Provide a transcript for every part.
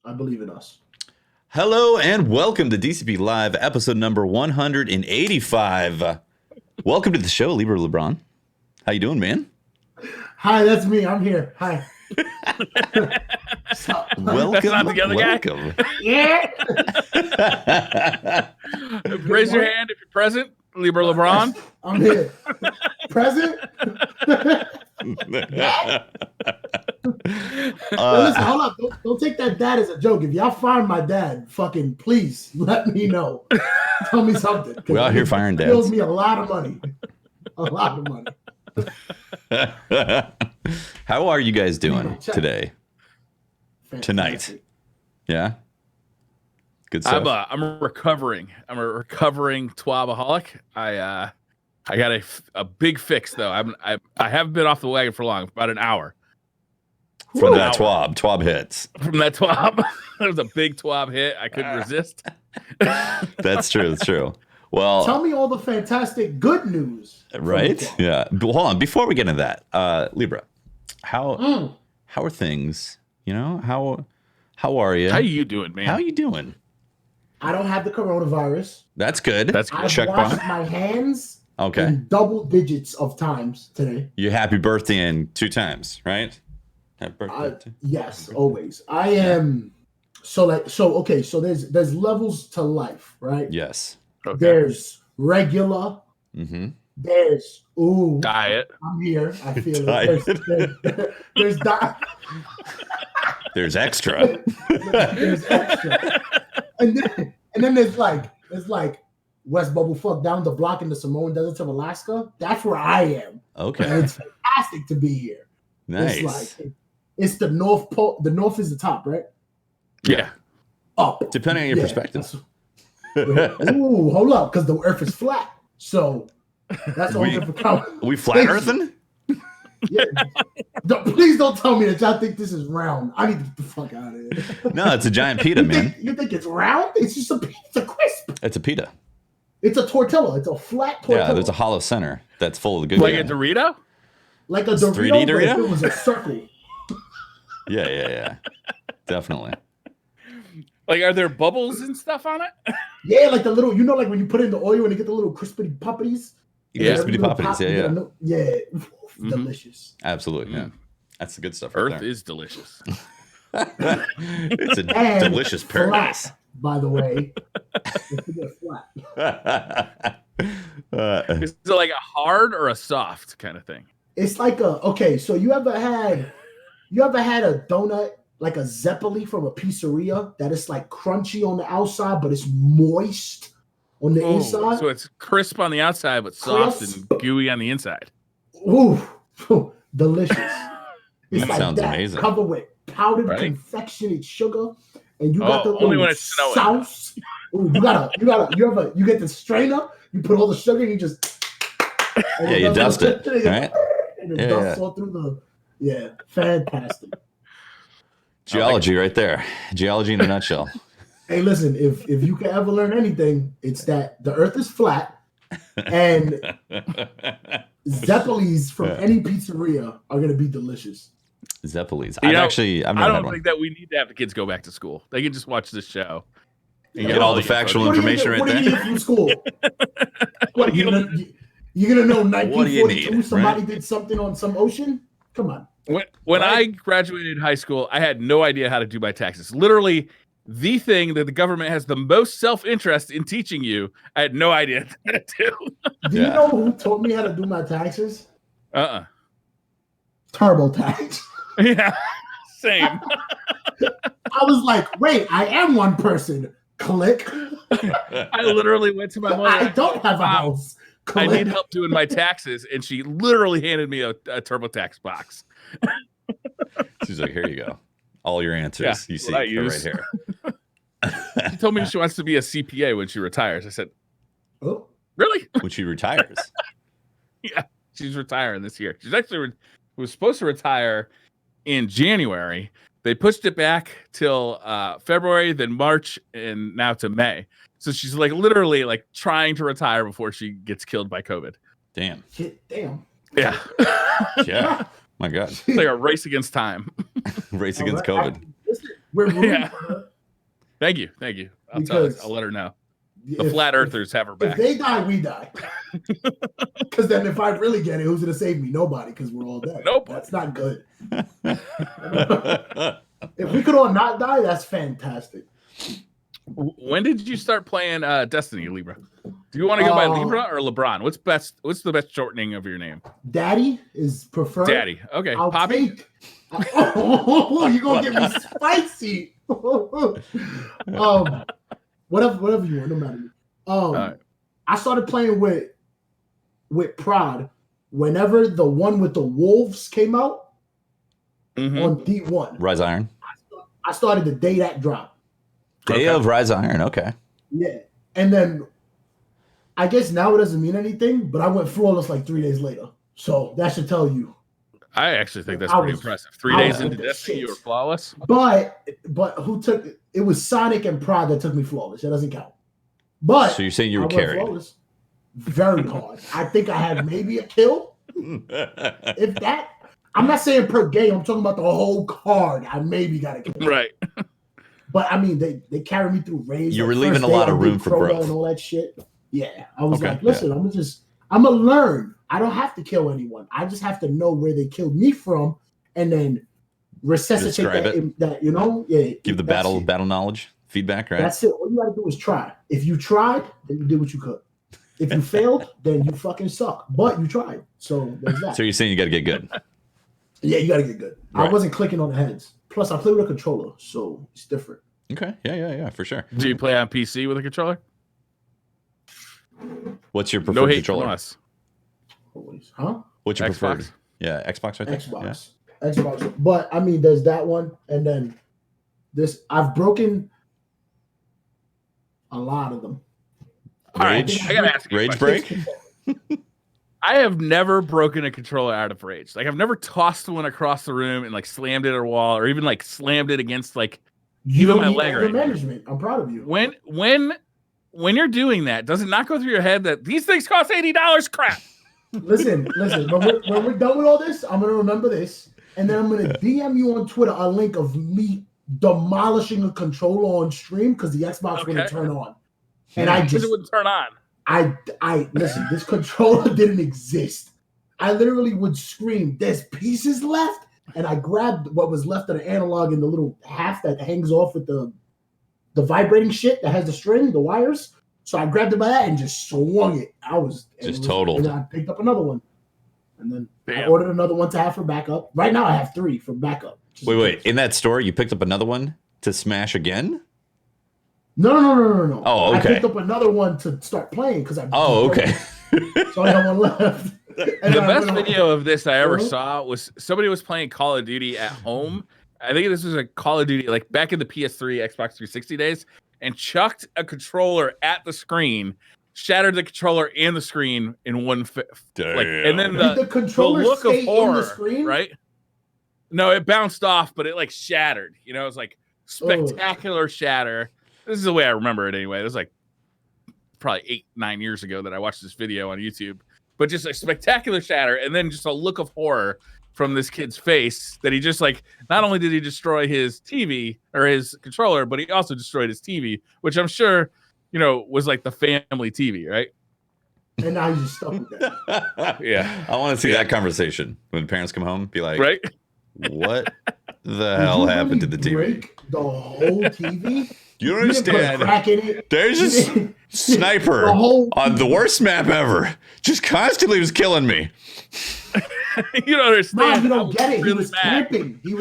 I believe in us. Hello and welcome to DCP Live, episode number 185. Welcome to the show, LibraLebron. How you doing, man? Hi, that's me. I'm here. Hi. Welcome. Not the other welcome. Yeah. Raise your hand if you're present, LibraLebron. I'm here. Present. Listen, hold up. Don't take that dad as a joke. If y'all find my dad, fucking please let me know. Tell me something. We're out here firing dads. It kills me a lot of money. A lot of money. How are you guys doing today? Fantastic. Tonight? Yeah? Good stuff. I'm a recovering twabaholic. I got a big fix though. I haven't been off the wagon for long, about an hour. From that twab hits. From that twab. That was a big twab hit. I couldn't resist. That's true. That's true. Well, tell me all the fantastic good news. Right? Yeah. Hold on. Before we get into that, Libra, how are things? You know, how are you? How you doing, man? How you doing? I don't have the coronavirus. That's good. That's good. I've washed my hands in double digits of times today. You happy birthday in 2 times, right? Happy birthday. Yes, always. I am okay, so there's levels to life, right? Yes. Okay. There's regular. Mm-hmm. There's diet. I'm here. I feel Diet. it. There's diet. There's extra. There's extra. And then there's like West Bubblefuck down the block in the Samoan deserts of Alaska. That's where I am. Okay. And it's fantastic to be here. Nice. It's the North Pole. The North is the top, right? Yeah. Up. Depending on your perspective. Ooh, hold up, because the Earth is flat. So that's all different count. We flat earthing? Yeah. Please don't tell me that y'all think this is round. I need to get the fuck out of here. No, it's a giant pita, man. You think it's round? It's just it's a crisp. It's a pita. It's a tortilla. It's a flat tortilla. Yeah, there's a hollow center that's full of the good. Like a Dorito? Like a Dorito, 3D Dorito? but if it was a circle. Yeah. Definitely. Like, are there bubbles and stuff on it? Yeah, like the little, like when you put in the oil and you get the little crispy puppies. Yeah, crispy puppies. Yeah. Yeah. Mm-hmm. Delicious. Absolutely. Yeah. That's the good stuff. Earth right there. is delicious. It's a And delicious paradise. Flat, by the way. Flat. Is it like a hard or a soft kind of thing? It's like so you ever had a donut like a Zeppeli from a pizzeria that is like crunchy on the outside, but it's moist on the inside? So it's crisp on the outside, but soft and gooey on the inside. Ooh, delicious. It's That like sounds that, amazing. covered with powdered confectioned sugar, and you got the only when it's snowing. sauce. Ooh, you get the strainer, you put all the sugar, and you just you dust it, right? And it dusts all through fantastic. Geology right there. Geology in a nutshell. Hey, listen, if you can ever learn anything, it's that the earth is flat and Zeppelis from any pizzeria are going to be delicious. Zeppelis. I don't think that we need to have the kids go back to school. They can just watch this show. And get all the factual information right there. What do you need from school? What, you're going to know 1942 somebody did something on some ocean? Come on. When I graduated high school, I had no idea how to do my taxes. Literally, the thing that the government has the most self-interest in teaching you, I had no idea how to do. Do you know who taught me how to do my taxes? TurboTax. Yeah, same. I was like, wait, I am one person. Click. I literally went to my mother. I don't have a house. Click. I need help doing my taxes, and she literally handed me a TurboTax box. She's like, here you go. All your answers you see right here. She told me she wants to be a CPA when she retires. I said, oh, really? When she retires? Yeah, she's retiring this year. She's actually was supposed to retire in January. They pushed it back till February, then March, and now to May. So she's like literally like trying to retire before she gets killed by COVID. Damn. Shit, damn. Yeah. Yeah. My God. It's like a race against time. Race against COVID. We're rooting Yeah. for her. Thank you. I'll let her know. The flat earthers have her back. If they die, we die. Because then if I really get it, who's going to save me? Nobody, because we're all dead. Nope. That's not good. If we could all not die, that's fantastic. When did you start playing Destiny, Libra? Do you want to go by Libra or LeBron? What's the best shortening of your name? Daddy is preferred. Daddy. Okay. I'll Poppy? take. You're going to get me spicy. Whatever you want, no matter. Right. I started playing with Prod whenever the one with the wolves came out on D1. Rise Iron. I started the day that dropped. Day of Rise Iron. Okay. Yeah, and then I guess now it doesn't mean anything, but I went flawless like 3 days later. So that should tell you. I actually think that's pretty impressive. 3 days into Destiny, you were flawless. But who took it? It was Sonic and Prod that took me flawless. That doesn't count. But so you're saying you were carried? Flawless. Very hard. I think I had maybe a kill, if that. I'm not saying per game. I'm talking about the whole card. I maybe got a kill. Right. But I mean, they carried me through raids. You were leaving a lot of room for growth and all that shit. Yeah, I was like, listen, I'm gonna learn. I don't have to kill anyone. I just have to know where they killed me from, and then resuscitate that. You know, give the battle knowledge feedback. Right. That's it. All you gotta do is try. If you tried, then you did what you could. If you failed, then you fucking suck. But you tried. So there's that. So you're saying you got to get good. Yeah, you got to get good. Right. I wasn't clicking on the heads. Plus, I play with a controller, so it's different. Okay. Yeah, for sure. Do you play on PC with a controller? What's your preferred controller? Huh? What's your Xbox? preferred? Yeah, Xbox right there? Xbox. But, I mean, there's that one. And then this. I've broken a lot of them. Rage? I gotta ask you Rage break? I have never broken a controller out of rage. Like I've never tossed one across the room and like slammed it at a wall, or even like slammed it against like even my leg. Right management. I'm proud of you. When you're doing that, does it not go through your head that these things cost $80? Crap. Listen. When we're done with all this, I'm gonna remember this, and then I'm gonna DM you on Twitter a link of me demolishing a controller on stream because the Xbox wouldn't turn on, and it wouldn't turn on. I listen, this controller didn't exist. I literally would scream, there's pieces left. And I grabbed what was left of the analog in the little half that hangs off with the vibrating shit that has the string, the wires. So I grabbed it by that and just swung it. totaled. And I picked up another one. And then Damn. I ordered another one to have for backup. Right now I have 3 for backup. Wait. In that store, you picked up another one to smash again? No. Oh, okay. I picked up another one to start playing because I. Oh, okay. So I have one left. And the best video of this I ever saw was somebody was playing Call of Duty at home. I think this was a Call of Duty like back in the PS3, Xbox 360 days, and chucked a controller at the screen, shattered the controller and the screen in one. And then the controller look of horror, in the screen? right? No, it bounced off, but it like shattered. You know, it was like spectacular shatter. This is the way I remember it anyway. It was like probably 8-9 years ago that I watched this video on YouTube. But just a spectacular shatter, and then just a look of horror from this kid's face that he just like, not only did he destroy his TV or his controller, but he also destroyed his TV, which I'm sure, was like the family TV, right? And now he's just stuck with that. Yeah. I want to see that conversation when parents come home, be like, right? What the hell happened to the TV? Break the whole TV? You don't understand. There's this sniper on the worst map ever. Just constantly was killing me. You don't understand. Mom, you don't get it. He was camping. They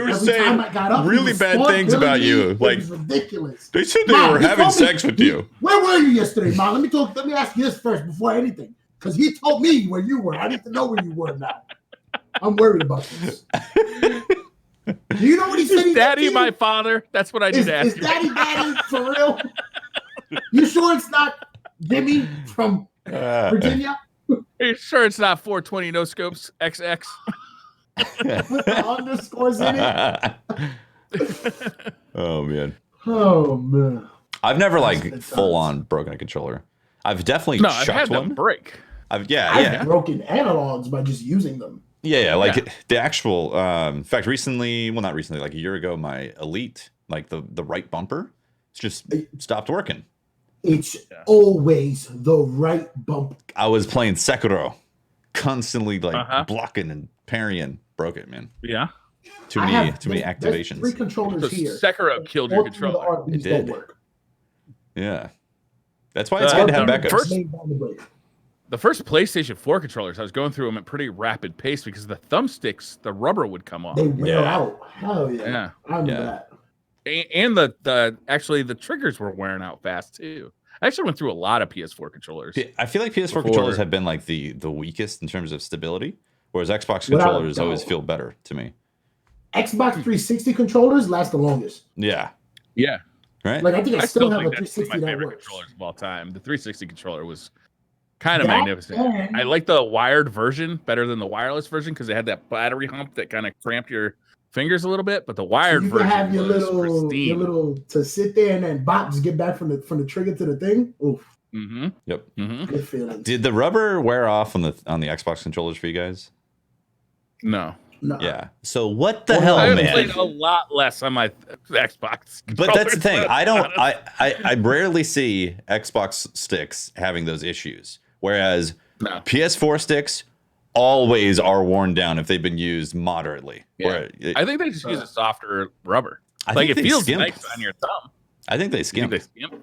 were every saying time I got up, really bad things about you. Like, it was ridiculous. They said they were having sex with you. Where were you yesterday, Mom? Let me ask you this first before anything. Because he told me where you were. I need to know where you were now. I'm worried about this. Do you know what he said? Is Daddy my father? That's what I need to ask you. Is Daddy for real? You sure it's not Jimmy from Virginia? Are you sure it's not 420 no scopes XX? With the underscores in it. Oh man. I've never full on broken a controller. I've definitely chucked I've had one. Them break. I've broken analogs by just using them. Yeah, like the actual. In fact, recently, well, not recently, like a year ago, my Elite, like the right bumper, it's just stopped working. It's always the right bump. I was playing Sekiro, constantly like blocking and parrying, broke it, man. Yeah. Too many activations. There's 3 controllers here. Sekiro killed your controller. It did. Don't work. Yeah. That's why it's good to have backups. The first PlayStation 4 controllers, I was going through them at pretty rapid pace because the thumbsticks, the rubber would come off. They wear out. Hell yeah. Yeah. I remember that. And the triggers were wearing out fast too. I actually went through a lot of PS4 controllers. I feel like PS4 controllers have been like the weakest in terms of stability, whereas Xbox controllers always feel better to me. Xbox 360 controllers last the longest. Yeah. Right. Like I think I still have a think that's 360 my that favorite works. controllers of all time. The 360 controller was kind of magnificent. I like the wired version better than the wireless version because they had that battery hump that kind of cramped your fingers a little bit. But the wired you version have your was little pristine. to sit there and then just get back from the trigger to the thing. Oof. Mm-hmm. Yep. Mm-hmm. Good feelings. Did the rubber wear off on the Xbox controllers for you guys? No. Yeah. So what the hell, I man? played a lot less on my Xbox. But that's the thing. I rarely see Xbox sticks having those issues. Whereas PS4 sticks always are worn down if they've been used moderately. Yeah. I think they just use a softer rubber. Like it feels nice on your thumb. I think they skimp.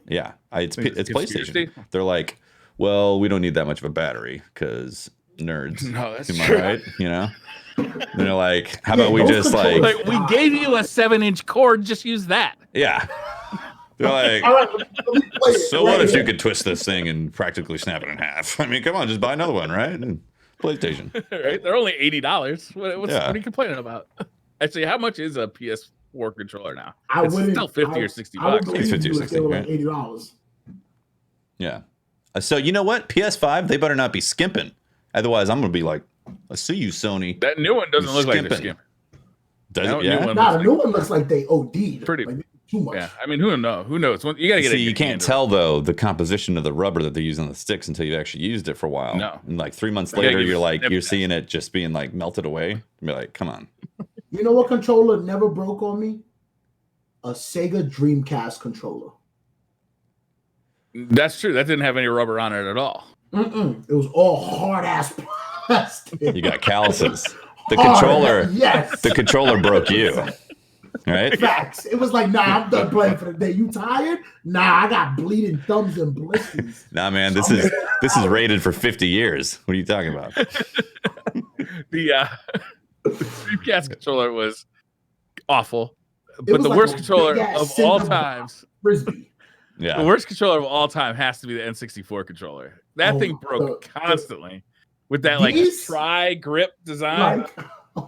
Yeah. It's PlayStation. They're like, well, we don't need that much of a battery because nerds. No, that's true. Right? You know? And they're like, how about we just like we gave you a 7-inch cord, just use that. Yeah. They're like, all right, let me play it. So what if you could twist this thing and practically snap it in half? I mean, come on, just buy another one, right? And PlayStation. Right? They're only $80. What are you complaining about? Actually, how much is a PS4 controller now? It's still 50 or 60 bucks. I think it's 50 or 60. Like $80. Yeah. So you know what? PS5, they better not be skimping. Otherwise, I'm gonna be like, I see you, Sony. That new one doesn't look like they're skimping. Does it? Yeah. The new one looks like they OD'd. Pretty. Like, too much. Yeah. I mean, who knows? Who knows? You gotta get. See, you can't tell though the composition of the rubber that they're using on the sticks until you've actually used it for a while. No. And like 3 months later, you're seeing it just being like melted away. And be like, come on. You know what controller never broke on me? A Sega Dreamcast controller. That's true. That didn't have any rubber on it at all. It was all hard ass plastic. You got calluses. The controller broke you. Right? Facts. It was like, nah, I'm done playing for the day. You tired? Nah, I got bleeding thumbs and blisters. Nah, man, this is rated for 50 years. What are you talking about? The Dreamcast controller was awful, but the worst controller of all times. Frisbee. Yeah. The worst controller of all time has to be the N64 controller. That thing broke constantly with that tri grip design.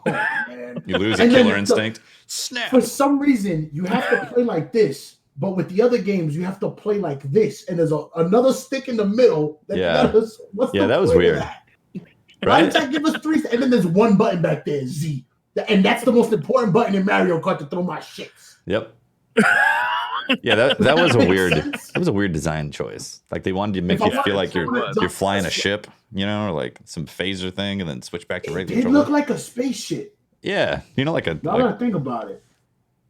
Man. You lose a killer instinct. Snap. For some reason, you have to play like this, but with the other games, you have to play like this, and there's another stick in the middle. That was weird. Right? Why give us 3? And then there's one button back there, Z, and that's the most important button in Mario Kart to throw my shits. Yep. Yeah, that was a weird design choice. Like they wanted to make you feel like you're flying a ship, you know, or like some phaser thing, and then switch back to regular. It looked like a spaceship. Yeah, like a. Now that I think about it.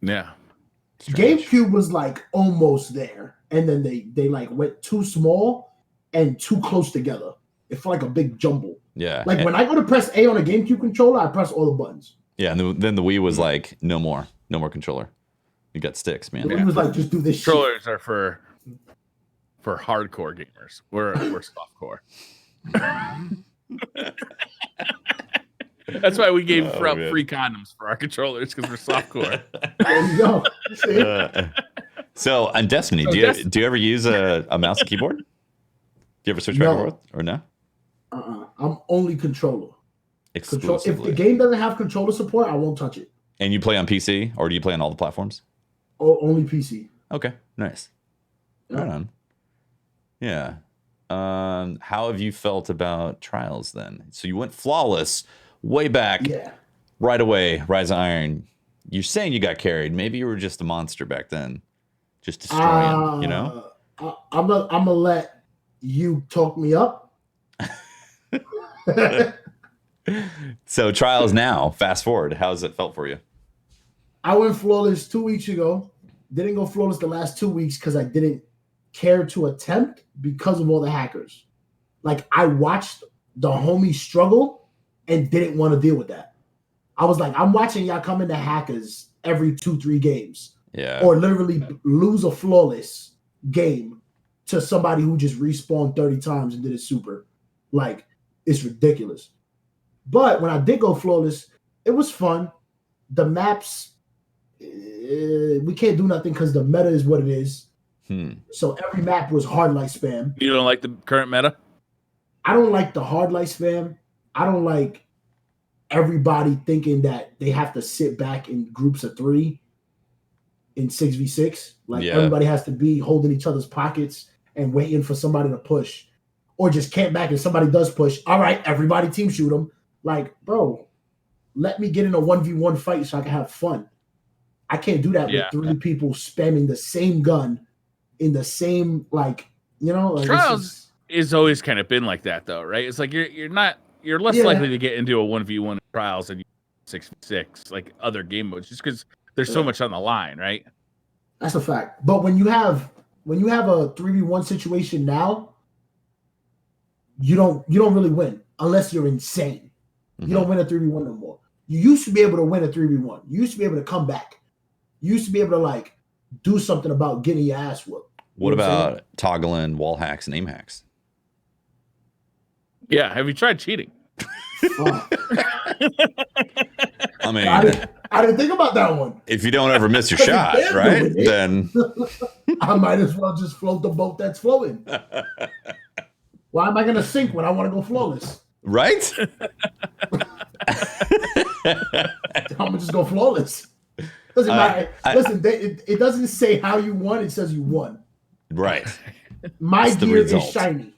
Yeah. Strange. GameCube was like almost there, and then they like went too small and too close together. It felt like a big jumble. Yeah. Like when I go to press A on a GameCube controller, I press all the buttons. Yeah, and then the Wii was like, no more controller. You got sticks, man. It was like, just do this. Controllers are for hardcore gamers. We're softcore. That's why we gave free condoms for our controllers, because we're softcore. There you go. So on Destiny, do you ever use a mouse and keyboard? Do you ever switch back and forth or no? I'm only controller. Exclusively. If the game doesn't have controller support, I won't touch it. And you play on PC, or do you play on all the platforms? Oh, only PC. Okay, nice. Right on. Yeah. How have you felt about Trials then? So you went flawless way back. Yeah. Right away, Rise of Iron. You're saying you got carried. Maybe you were just a monster back then, just destroying. You know. I'm gonna let you talk me up. So trials now. Fast forward. How's it felt for you? I went flawless 2 weeks ago. Didn't go flawless the last 2 weeks because I didn't care to attempt because of all the hackers. Like, I watched the homies struggle and didn't want to deal with that. I was like, I'm watching y'all come into hackers every 2-3 games. Yeah. Or literally lose a flawless game to somebody who just respawned 30 times and did it super. Like, it's ridiculous. But when I did go flawless, it was fun. The maps, we can't do nothing because the meta is what it is. So every map was hard light spam. You don't like the current meta? I don't like the hard light spam. I don't like everybody thinking that they have to sit back in groups of 3 in 6v6. Like, everybody has to be holding each other's pockets and waiting for somebody to push. Or just camp back and somebody does push. All right, everybody team shoot them. Like, bro, let me get in a 1v1 fight so I can have fun. I can't do that with 3 people spamming the same gun in the same, like, you know. Like, Trials is always kind of been like that, though, right? It's like you're less likely to get into a 1v1 in Trials than 6v6, like other game modes, just because there's so much on the line, right? That's a fact. But when you have a 3v1 situation now, you don't really win unless you're insane. You don't win a 3v1 no more. You used to be able to win a 3v1. You used to be able to come back. You used to be able to, like, do something about getting your ass whooped. What about toggling wall hacks and aim hacks? Yeah, have you tried cheating? I mean, I didn't think about that one. If you don't ever miss your shot, right? Then I might as well just float the boat that's floating. Why am I going to sink when I want to go flawless? Right? I'm going to just go flawless. Doesn't matter. Listen, it doesn't say how you won. It says you won. Right. My gear is shiny.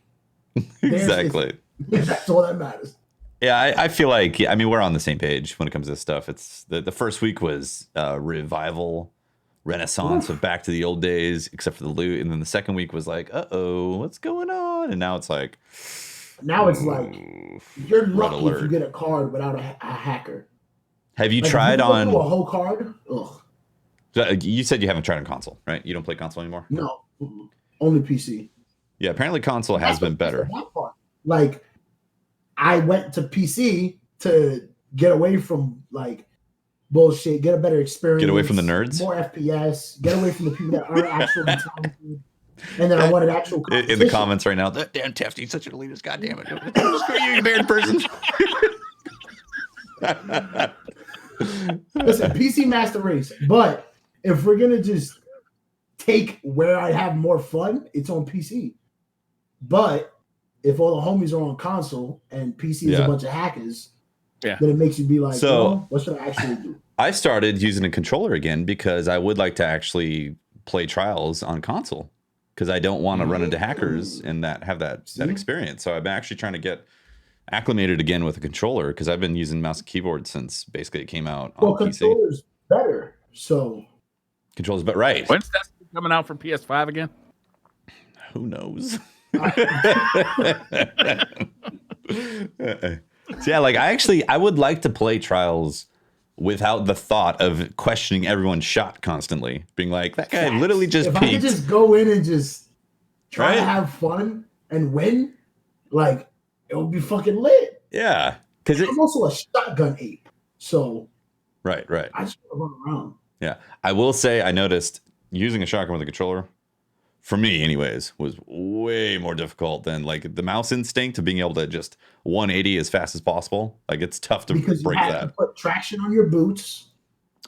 Exactly. That's all that matters. Yeah, I feel like, I mean, we're on the same page when it comes to this stuff. It's the first week was revival, renaissance of back to the old days, except for the loot. And then the second week was like, uh-oh, what's going on? And now it's like... Now it's like, you're lucky if you get a card without a hacker. Have you tried on... a whole card? Ugh. You said you haven't tried on console, right? You don't play console anymore? No. Only PC. Yeah, apparently console has been better. Like, I went to PC to get away from, like, bullshit, get a better experience. Get away from the nerds? More FPS. Get away from the people that aren't actually talented. And then I wanted actual competition. In the comments right now, that damn Tefty's such an elitist, goddamn it. Screw you, you married person. Listen, PC Master Race. But if we're going to just take where I have more fun, it's on PC. But if all the homies are on console and PC is a bunch of hackers, then it makes you be like, so, what should I actually do? I started using a controller again because I would like to actually play Trials on console because I don't want to run into hackers and have that experience. So I've been actually trying to get acclimated again with a controller because I've been using mouse and keyboard since basically it came out on PC. Controller's better. So controllers, but right. When's that coming out for PS5 again? Who knows? So yeah, like I would like to play Trials without the thought of questioning everyone's shot constantly, being like, that guy literally just peeked. I could just go in and just try to have fun and win, like, it would be fucking lit. Yeah, because I'm also a shotgun ape, so right. I just want to run around. Yeah, I will say I noticed using a shotgun with a controller, for me anyways, was way more difficult than like the mouse instinct of being able to just 180 as fast as possible. Like, it's tough to because break you have that. to put traction on your boots.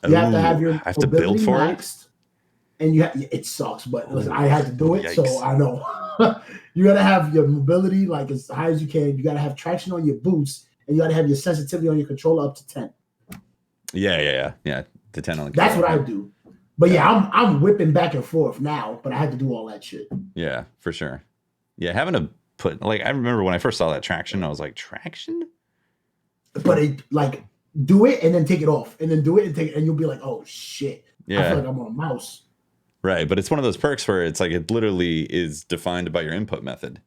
You have to have your I have to build for maxed, and it sucks, but listen, I had to do it, Yikes. so I know. You got to have your mobility like as high as you can. You got to have traction on your boots, and you got to have your sensitivity on your controller up to 10. Yeah. To 10 on the controller. That's what I do. But yeah, I'm whipping back and forth now, but I had to do all that shit. Yeah, for sure. Yeah, having to put, like, I remember when I first saw that traction, I was like, traction? But it, like, do it and then take it off, and then do it and take it, and you'll be like, oh shit. Yeah. I feel like I'm on a mouse. Right, but it's one of those perks where it's like it literally is defined by your input method.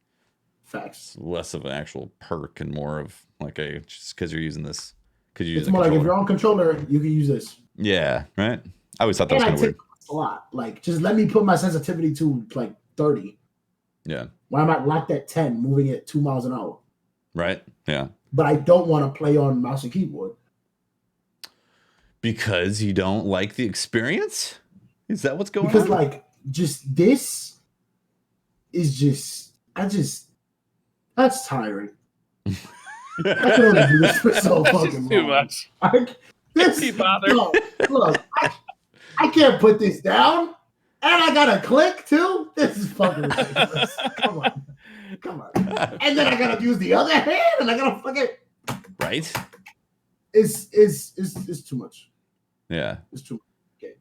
Facts. It's less of an actual perk and more of Like, just because you're using this, because you use It's more like if you're on controller, you can use this. Yeah, right. I always thought that was kind of weird. A lot. Like, just let me put my sensitivity to like 30. Yeah. Why am I locked at 10, moving at 2 miles an hour? Right. Yeah. But I don't want to play on mouse and keyboard. Because you don't like the experience? Is that what's going on? Because like just this is just that's tiring. I can only do this for so fucking too long. much. Look, I can't put this down, and I gotta click too. This is fucking ridiculous. Come on. And then I gotta use the other hand, and I gotta fucking right. It's too much. Yeah, it's too much. Okay.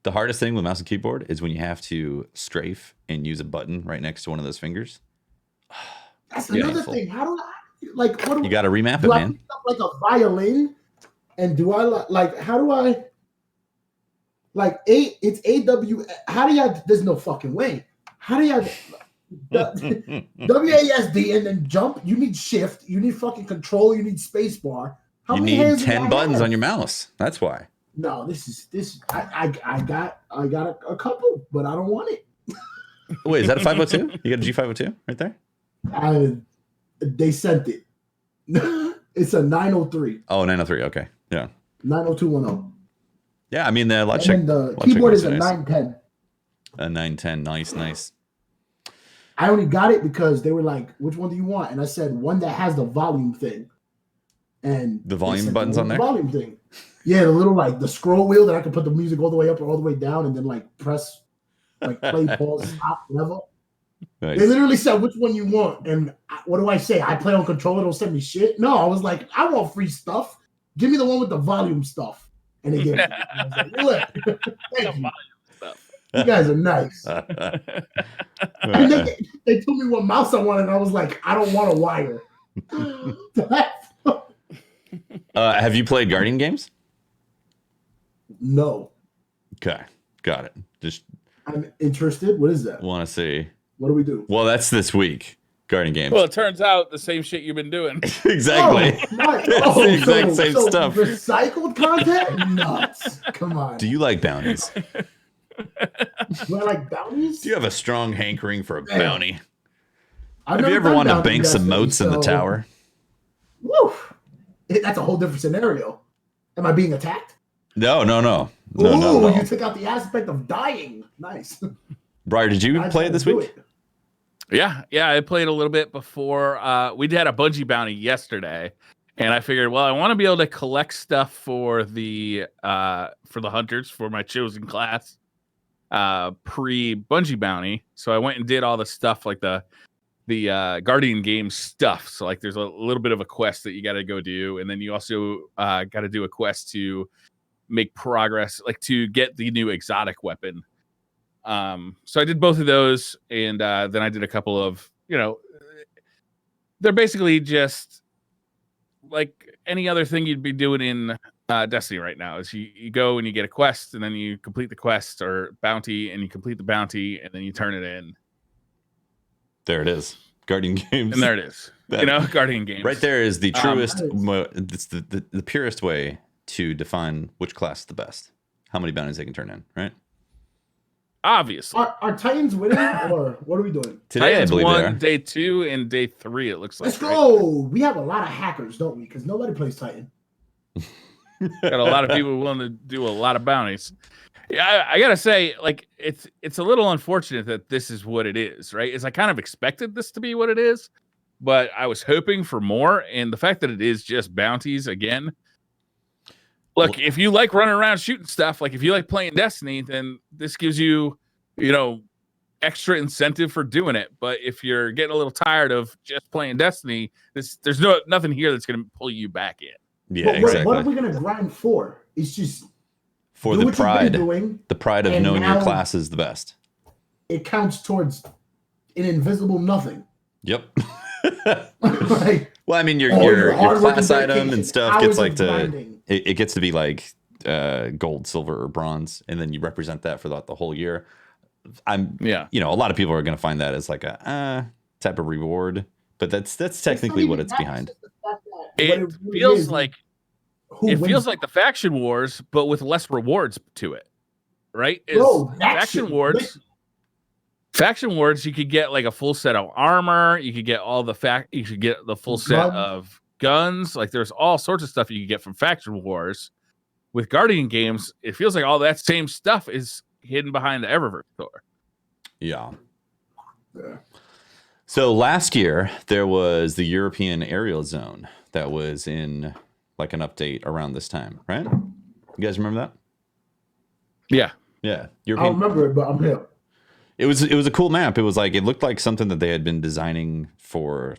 The hardest thing with mouse and keyboard is when you have to strafe and use a button right next to one of those fingers. That's another thing. How do I like? What do you got to remap it, do man? I like a violin, and do I like? How do I? Like it's AW. How do y'all? There's no fucking way. How do y'all? WASD and then jump. You need shift. You need fucking control. You need space bar. You need 10 buttons on your mouse. That's why. No, this. I got a couple, but I don't want it. Wait, is that a 502? You got a G502 right there? They sent it. It's a 903. Oh, 903. Okay, yeah. 90210. Yeah, I mean the the keyboard is a 910. A 910. Nice. I only got it because they were like, "Which one do you want?" And I said, "One that has the volume thing." And the volume buttons on there. Volume thing. Yeah, the little like the scroll wheel that I can put the music all the way up or all the way down, and then like press, like play, pause, stop, whatever. Nice. They literally said, "Which one you want?" And what do I say? I play on controller. Don't send me shit. No, I was like, I want free stuff. Give me the one with the volume stuff. And they gave me. I was like, look, thank you. You guys are nice. And they told me what mouse I wanted, and I was like, I don't want a wire. Have you played Guardian games? No. Okay, got it. Just I'm interested. What is that? Want to see? What do we do? Well, that's this week. Guardian games. Well, it turns out the same shit you've been doing. Exactly. It's the exact same stuff. Recycled content? Nuts. Come on. Do you like bounties? Do I like bounties? Do you have a strong hankering for a bounty? Have you ever wanted to bank some moats in the tower? Woo! That's a whole different scenario. Am I being attacked? No. Ooh, you took out the aspect of dying. Nice. Briar, did you play it this week? Yeah, I played a little bit before. We had a Bungie bounty yesterday, and I figured, well, I want to be able to collect stuff for the hunters for my chosen class pre Bungie bounty. So I went and did all the stuff like the Guardian game stuff. So like, there's a little bit of a quest that you got to go do, and then you also got to do a quest to make progress, like to get the new exotic weapon. So I did both of those, and then I did a couple of, they're basically just like any other thing you'd be doing in Destiny right now. Is you go and you get a quest, and then you complete the quest or bounty, and you complete the bounty, and then you turn it in. There it is, Guardian games, and there it is. Guardian games. Right there is the truest, it's the purest way to define which class is the best. How many bounties they can turn in, right? Obviously. Are Titans winning, or what are we they today? Titans I believe won they are. day 2 and day 3. It looks like. Let's go. Right? We have a lot of hackers, don't we? Because nobody plays Titan. Got a lot of people willing to do a lot of bounties. Yeah, I gotta say, like, it's a little unfortunate that this is what it is, right? Is I kind of expected this to be what it is, but I was hoping for more, and the fact that it is just bounties again. Look, if you like running around shooting stuff, like if you like playing Destiny, then this gives you, extra incentive for doing it. But if you're getting a little tired of just playing Destiny, there's nothing here that's going to pull you back in. Yeah, exactly. What are we going to grind for? It's just for the pride. The pride of knowing your class is the best. It counts towards an invisible nothing. Yep. Well, I mean, your class item and stuff gets like it gets to be like gold, silver, or bronze, and then you represent that for the whole year. A lot of people are going to find that as like a type of reward, but that's technically what it's behind. It really feels is like who it wins. feels like the faction wars, but with less rewards to it. Right? Bro, that faction shit wars. lit. Faction wars, you could get like a full set of armor. You could get all the You could get the full set of guns. Like there's all sorts of stuff you could get from faction wars. With Guardian games, it feels like all that same stuff is hidden behind the Eververse store. Yeah. So last year there was the European aerial zone that was in like an update around this time, right? You guys remember that? Yeah. Yeah. I don't remember it, but I'm here. It was a cool map. It was like, it looked like something that they had been designing for,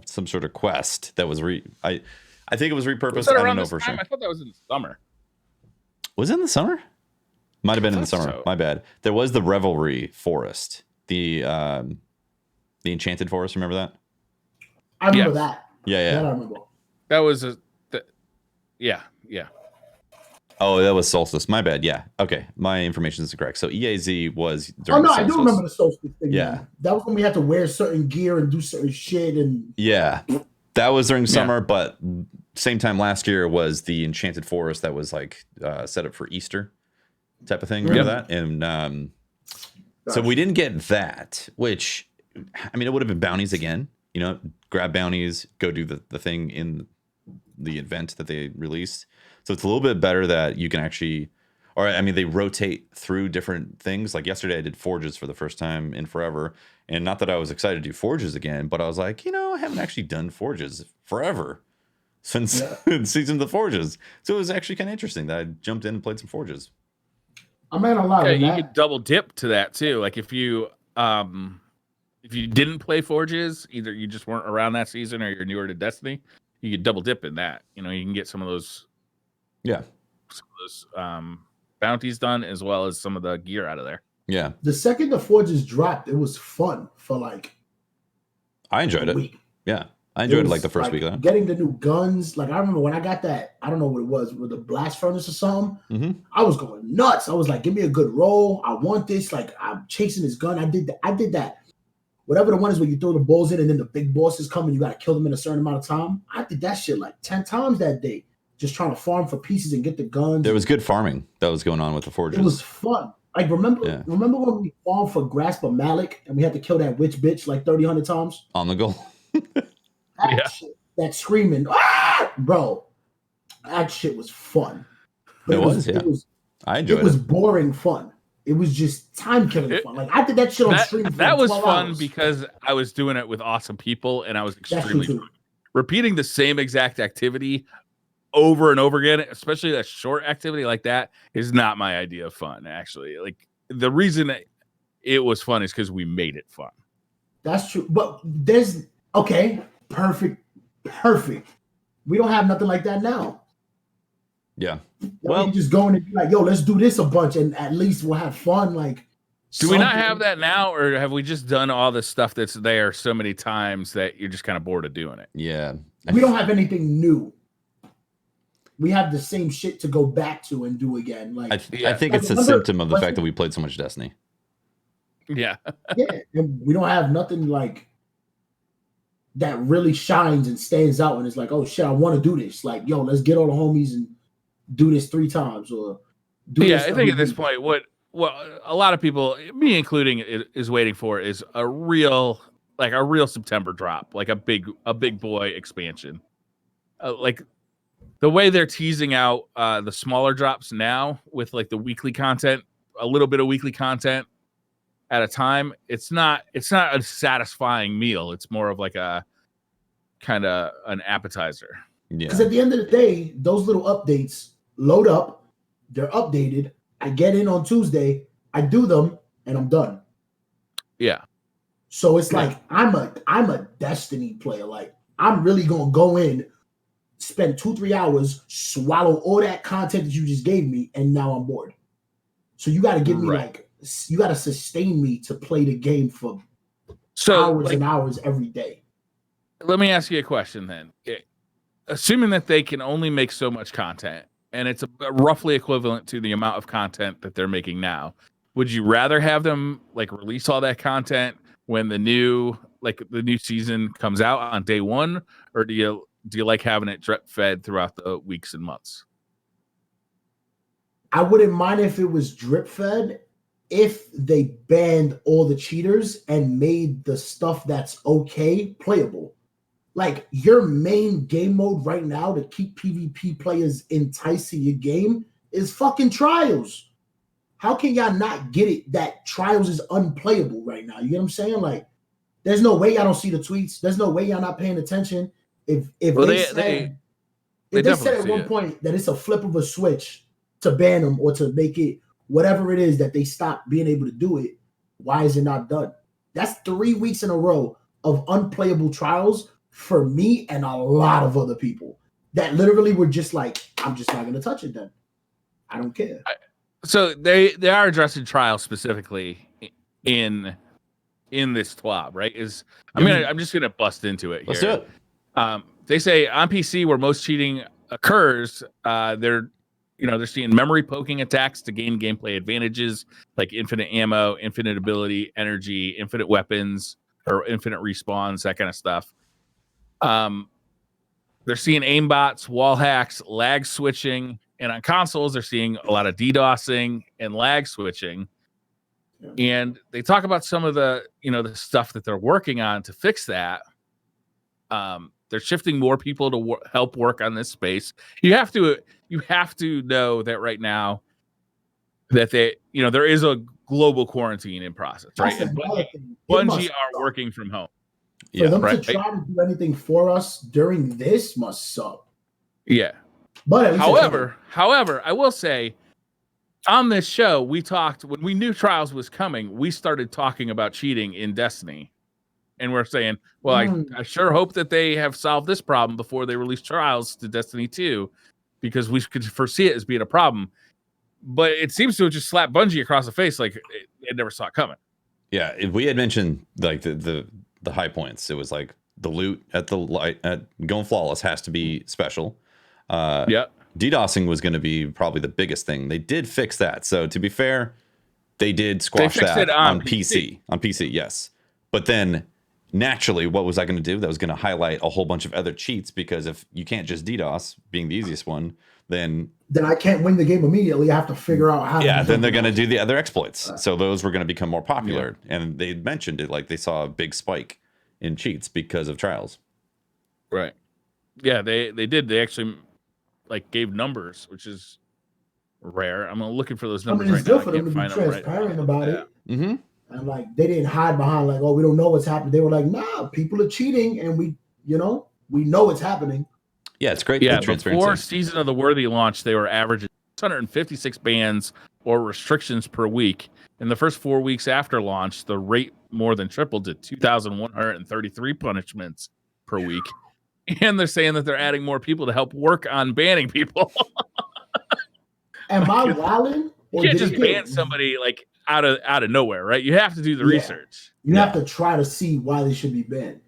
some sort of quest that was I think it was repurposed. I don't know for sure. I thought that was in the summer. Was it in the summer? Might have been in the summer. So. My bad. There was the Revelry Forest, the Enchanted Forest. Remember that? I remember that. Yeah. That I remember. That was yeah. Oh, that was Solstice. My bad. Yeah. Okay. My information is correct. So EAZ was during I do remember the Solstice thing. Yeah. Man. That was when we had to wear certain gear and do certain shit. And yeah. That was during summer, but same time last year was the Enchanted Forest that was like set up for Easter type of thing. Remember that? And so we didn't get that, which, I mean, it would have been bounties again. Grab bounties, go do the thing in the event that they released. So it's a little bit better that you can actually, they rotate through different things. Like yesterday, I did forges for the first time in forever. And not that I was excited to do forges again, but I was like, I haven't actually done forges forever since Season of the Forges. So it was actually kind of interesting that I jumped in and played some forges. I'm not gonna lie. You could double dip to that too. Like if you didn't play forges, either you just weren't around that season or you're newer to Destiny, you could double dip in that. You can get some of those. Yeah. Some of those bounties done as well as some of the gear out of there. Yeah. The second the forges dropped, it was fun for like. I enjoyed it. Week. Yeah. I enjoyed it like the first week of that. Getting the new guns. Like I remember when I got that, I don't know what it was, with the blast furnace or something. Mm-hmm. I was going nuts. I was like, give me a good roll. I want this. Like I'm chasing this gun. I did that. Whatever the one is where you throw the balls in and then the big bosses come and you got to kill them in a certain amount of time. I did that shit like 10 times that day. Just trying to farm for pieces and get the guns. There was good farming that was going on with the forges. It was fun. Like remember when we farmed for Grasp of Malik and we had to kill that witch bitch like 100 times? On the goal. That screaming, bro. That shit was fun. But I enjoyed it. It was boring fun. It was just time killing fun. Like I did that shit on stream. That was fun hours. because I was doing it with awesome people and I was extremely repeating the same exact activity over and over again, especially a short activity like that, is not my idea of fun. Actually, like the reason it was fun is because we made it fun. That's true, but there's perfect. We don't have nothing like that now. Yeah. Well, we just going and be like, yo, let's do this a bunch, and at least we'll have fun. Like, do we not have that now, or have we just done all the stuff that's there so many times that you're just kind of bored of doing it? Yeah. We don't have anything new. We have the same shit to go back to and do again. Like, I think it's a symptom of the fact that we played so much Destiny. Yeah. And we don't have nothing like that really shines and stands out and it's like, oh shit, I want to do this. Like, yo, let's get all the homies and do this 3 times or do this. I think at this point, what a lot of people, me including, is waiting for is a real September drop, like a big boy expansion. Like the way they're teasing out the smaller drops now with like the weekly content, a little bit of weekly content at a time, it's not a satisfying meal. It's more of like a kind of an appetizer. Yeah. Because at the end of the day, those little updates load up, they're updated. I get in on Tuesday, I do them, and I'm done. Yeah. So it's like I'm a Destiny player. Like I'm really gonna go in, spend 2-3 hours, swallow all that content that you just gave me, and now I'm bored. So you got to give me you got to sustain me to play the game for hours and hours every day. Let me ask you a question then. Assuming that they can only make so much content, and it's roughly equivalent to the amount of content that they're making now, would you rather have them like release all that content when the new season comes out on day one, or do you do you like having it drip fed throughout the weeks and months? I wouldn't mind if it was drip fed if they banned all the cheaters and made the stuff that's okay playable. Like your main game mode right now to keep PvP players enticed to your game is fucking trials. How can y'all not get it that trials is unplayable right now? You get what I'm saying? Like, there's no way y'all don't see the tweets. There's no way y'all not paying attention. If they said at one point that it's a flip of a switch to ban them or to make it whatever it is that they stop being able to do it, why is it not done? That's 3 weeks in a row of unplayable trials for me and a lot of other people that literally were just like, I'm just not going to touch it then. I don't care. So they are addressing trials specifically in this TWAB, right? I'm just gonna bust into it here. Let's do it. They say on PC where most cheating occurs, they're seeing memory poking attacks to gain gameplay advantages like infinite ammo, infinite ability, energy, infinite weapons, or infinite respawns, that kind of stuff. They're seeing aimbots, wall hacks, lag switching, and on consoles they're seeing a lot of DDoSing and lag switching. And they talk about some of the stuff that they're working on to fix that. They're shifting more people to help work on this space. You have to know that right now that there is a global quarantine in process, right? And Bungie are working from home. For them to try to do anything for us during this must suck. Yeah. But however, I will say on this show, we talked when we knew Trials was coming, we started talking about cheating in Destiny. And we're saying, well, I sure hope that they have solved this problem before they release Trials to Destiny 2, because we could foresee it as being a problem. But it seems to have just slapped Bungie across the face like it never saw it coming. Yeah, if we had mentioned like the high points, it was like the loot at going flawless has to be special. DDoSing was going to be probably the biggest thing. They did fix that. So to be fair, they did squash that on PC. On PC, yes. But then naturally, what was I going to do? That was going to highlight a whole bunch of other cheats, because if you can't just DDoS, being the easiest one, then I can't win the game immediately. I have to figure out how. Yeah, then they're going to do the other exploits. So those were going to become more popular. Yeah. And they mentioned it, like they saw a big spike in cheats because of Trials. Right. Yeah, they did. They actually gave numbers, which is rare. I'm looking for those numbers it's right now. Good for them to be transparent about it. Mm-hmm. And they didn't hide behind we don't know what's happening. They were like, nah, people are cheating, and we know it's happening. Yeah, it's great. Yeah, before Season of the Worthy launch, they were averaging 656 bans or restrictions per week. In the first 4 weeks after launch, the rate more than tripled to 2,133 punishments per week. And they're saying that they're adding more people to help work on banning people. Am I wilding? You can't just ban somebody out of nowhere, right? You have to do the research. You have to try to see why they should be banned.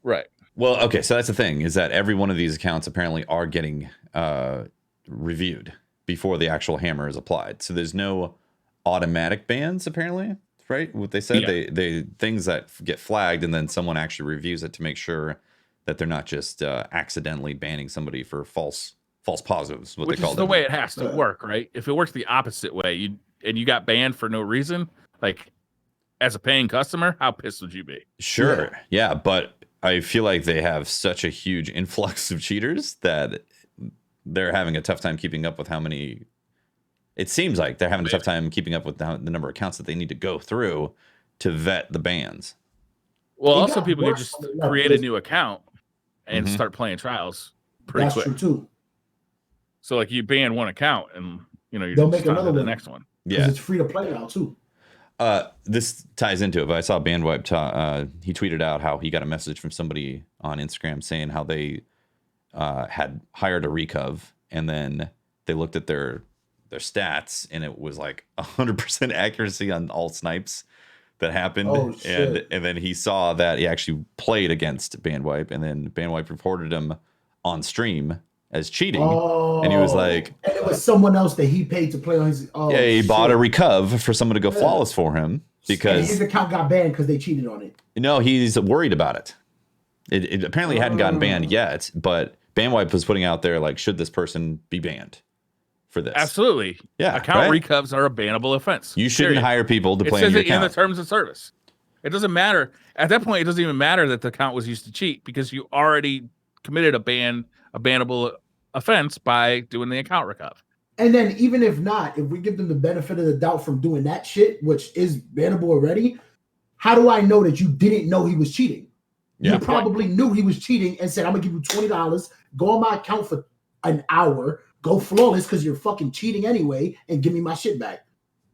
Right. Well, okay, so that's the thing, is that every one of these accounts apparently are getting reviewed before the actual hammer is applied. So there's no automatic bans, apparently, right? What they said, they things that get flagged, and then someone actually reviews it to make sure that they're not just accidentally banning somebody for false positives, which is the way it has to work, right? If it works the opposite way, you got banned for no reason, as a paying customer, how pissed would you be? Sure, yeah, but I feel like they have such a huge influx of cheaters that they're having a tough time keeping up with how many. It seems like they're having a tough time keeping up with the number of accounts that they need to go through to vet the bans. Well, also people can just create a new account and start playing Trials pretty quick. That's true too. So you ban one account and you they'll make another the next one. Yeah, it's free to play now too. This ties into it, but I saw Bandwipe. He tweeted out how he got a message from somebody on Instagram saying how they had hired a recov, and then they looked at their stats, and it was 100% accuracy on all snipes that happened. Oh, shit. And then he saw that he actually played against Bandwipe, and then Bandwipe reported him on stream as cheating, and he was like, and it was someone else that he paid to play on his. He bought a recov for someone to go flawless for him because his account got banned because they cheated on it. No, he's worried about it. It apparently hadn't gotten banned yet, but Bandwipe was putting out there like, should this person be banned for this? Absolutely. Yeah. Account recovs are a bannable offense. You shouldn't hire people to play on your account. It says it in the terms of service. It doesn't matter. At that point, it doesn't even matter that the account was used to cheat because you already committed a bannable offense by doing the account recov. And then even if not, if we give them the benefit of the doubt from doing that shit, which is bannable already, how do I know that you didn't know he was cheating? Yeah. You probably knew he was cheating and said, I'm going to give you $20, go on my account for an hour, go flawless because you're fucking cheating anyway, and give me my shit back.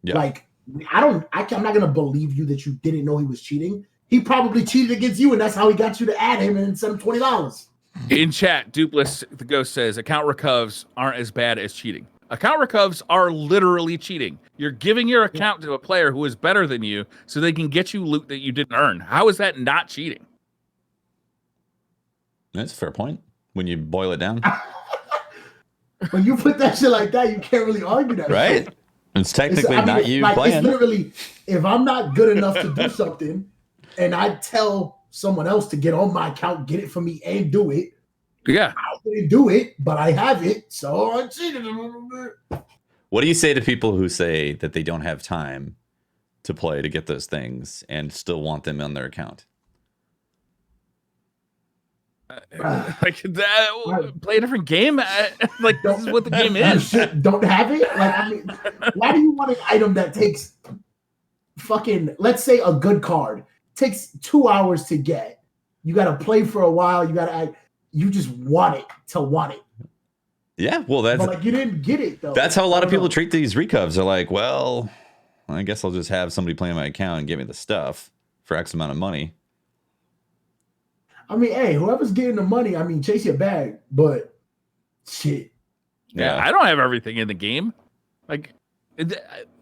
Yeah. Like, I'm not going to believe you that you didn't know he was cheating. He probably cheated against you, and that's how he got you to add him and send him $20. In chat, Dupless the Ghost says account recovs aren't as bad as cheating. Account recovs are literally cheating. You're giving your account to a player who is better than you so they can get you loot that you didn't earn. How is that not cheating? That's a fair point when you boil it down. When you put that shit like that, you can't really argue that. Right? Shit. It's technically not you playing. It's literally, if I'm not good enough to do something and I tell someone else to get on my account, get it for me and do it. Yeah. I didn't do it, but I have it, so I cheated a little bit. What do you say to people who say that they don't have time to play to get those things and still want them on their account? Like that, play a different game. Like this is what the game is. Don't have it. Like, I mean, why do you want an item that takes fucking, let's say, a good card takes 2 hours to get? You got to play for a while. You just want it to want it. Yeah, well, that's but like you didn't get it though. That's how a lot of people treat these recovs. They're like, well, I guess I'll just have somebody play my account and give me the stuff for X amount of money. I mean, hey, whoever's getting the money, I mean, chase your bag, but shit. Yeah, I don't have everything in the game. Like,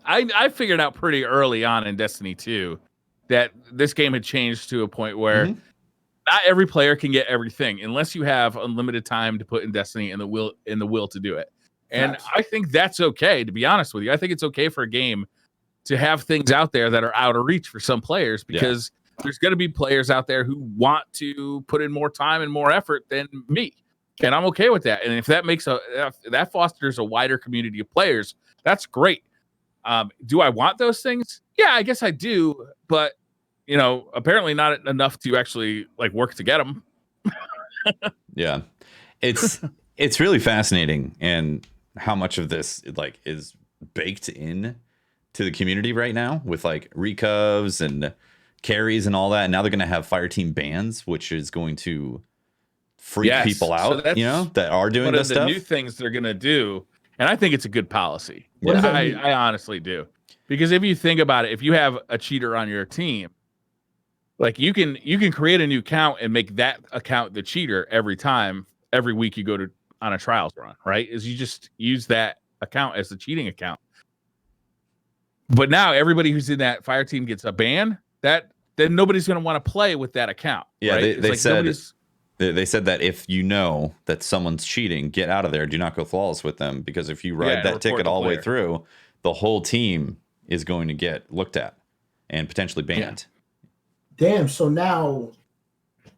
I figured out pretty early on in Destiny 2 that this game had changed to a point where not every player can get everything unless you have unlimited time to put in Destiny and the will to do it. And I think that's okay, to be honest with you. I think it's okay for a game to have things out there that are out of reach for some players because there's going to be players out there who want to put in more time and more effort than me. And I'm okay with that. And if that makes that fosters a wider community of players, that's great. Do I want those things? Yeah, I guess I do. But, you know, apparently not enough to actually like work to get them. Yeah. It's really fascinating and how much of this like is baked in to the community right now with like recovs and carries and all that. And now they're going to have Fireteam bans, which is going to freak people out, so you know, that are doing this stuff. One of the new things they're going to do, and I think it's a good policy. I honestly do. Because if you think about it, if you have a cheater on your team, like you can create a new account and make that account the cheater every week you go on a trials run, right? Is you just use that account as the cheating account. But now everybody who's in that fire team gets a ban, then nobody's going to want to play with that account. Yeah, right? they said that if you know that someone's cheating, get out of there. Do not go flawless with them, because if you ride that ticket all the way through, the whole team is going to get looked at and potentially banned. Yeah. Damn. So now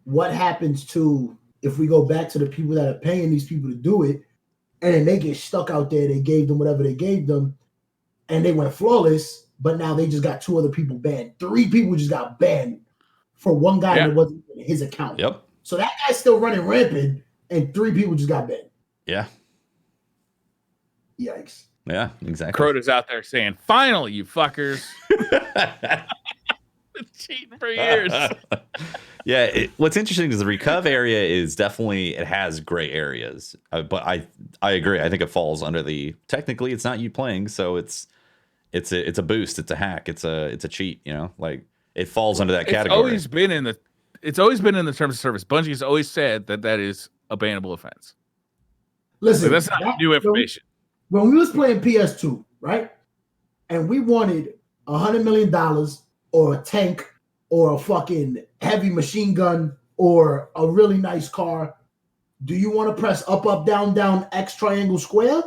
what happens to if we go back to the people that are paying these people to do it and then they get stuck out there, they gave them whatever they gave them and they went flawless, but now they just got 2 other people banned. 3 people just got banned for one guy that wasn't in his account. Yep. So that guy's still running rampant and 3 people just got banned. Yeah. Yikes. Yeah, exactly. Crota's out there saying, finally, you fuckers. Cheating for years. Yeah, what's interesting is the recov area is definitely, it has gray areas. But I agree. I think it falls under the, technically it's not you playing, so it's a boost, it's a hack, it's a cheat, you know? Like it falls under that category. It's always been in the terms of service. Bungie's always said that is a bannable offense. Listen, so that's not new information. When we was playing PS2, right? And we wanted $100 million or a tank or a fucking heavy machine gun or a really nice car, do you want to press up, up, down, down, X, triangle, square?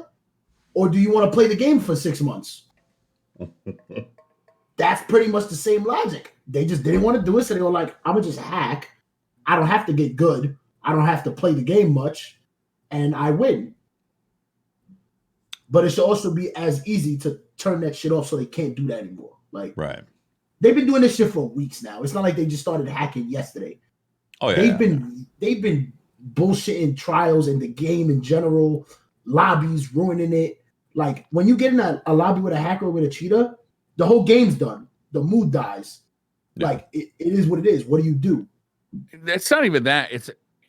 Or do you want to play the game for 6 months? That's pretty much the same logic. They just didn't want to do it, so they were like, I'm going to just hack I don't have to get good. I don't have to play the game much, and I win. But it should also be as easy to turn that shit off so they can't do that anymore. Like, right. They've been doing this shit for weeks now. It's not like they just started hacking yesterday. Oh yeah. They've been bullshitting trials in the game in general, lobbies, ruining it. Like when you get in a lobby with a hacker or with a cheater, the whole game's done. The mood dies. Yeah. Like it is what it is. What do you do? It's not even that.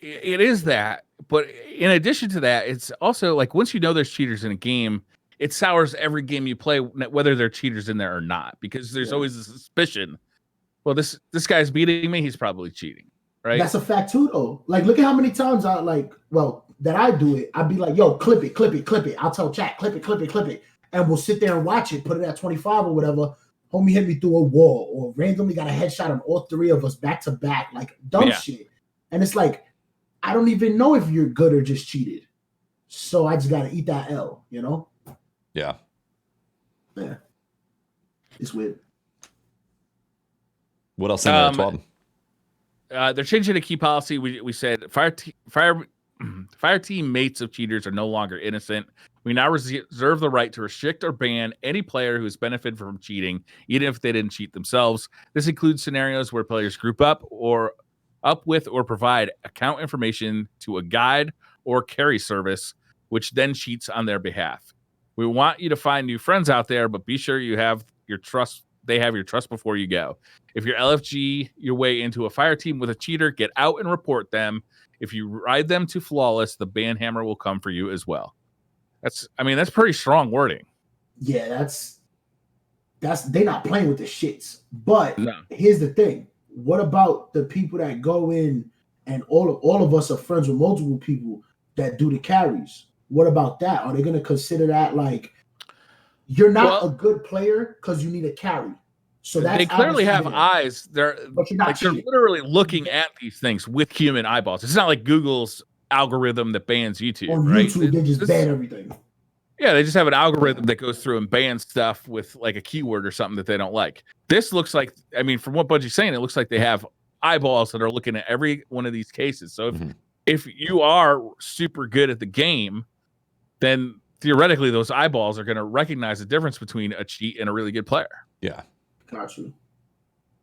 It is that. But in addition to that, it's also like once you know there's cheaters in a game, it sours every game you play, whether there are cheaters in there or not, because there's always a suspicion. Well, this guy's beating me. He's probably cheating, right? That's a fact too, though. Like, look at how many times that I do it. I'd be like, yo, clip it. I'll tell chat, clip it. And we'll sit there and watch it, put it at 25 or whatever. Homie hit me through a wall or randomly got a headshot on all three of us back to back, like dumb shit. And it's like, I don't even know if you're good or just cheated. So I just got to eat that L, you know? Yeah. Yeah. It's weird. What else in there, Twelve? They're changing a key policy. We said fire team mates of cheaters are no longer innocent. We now reserve the right to restrict or ban any player who has benefited from cheating, even if they didn't cheat themselves. This includes scenarios where players group up with or provide account information to a guide or carry service, which then cheats on their behalf. We want you to find new friends out there, but be sure you have your trust. They have your trust before you go. If you're LFG your way into a fire team with a cheater, get out and report them. If you ride them to flawless, the ban hammer will come for you as well. That's pretty strong wording. Yeah, that's they're not playing with the shits. But Here's the thing. What about the people that go in and all of us are friends with multiple people that do the carries? What about that? Are they going to consider that like you're not a good player because you need a carry? So that's they clearly have eyes. They're literally looking at these things with human eyeballs. It's not like Google's algorithm that bans YouTube. On right? YouTube, they just ban everything. Yeah, they just have an algorithm that goes through and bans stuff with like a keyword or something that they don't like. This looks like, from what Budgie's saying, it looks like they have eyeballs that are looking at every one of these cases. So if you are super good at the game, then theoretically those eyeballs are going to recognize the difference between a cheat and a really good player. Yeah. Got you.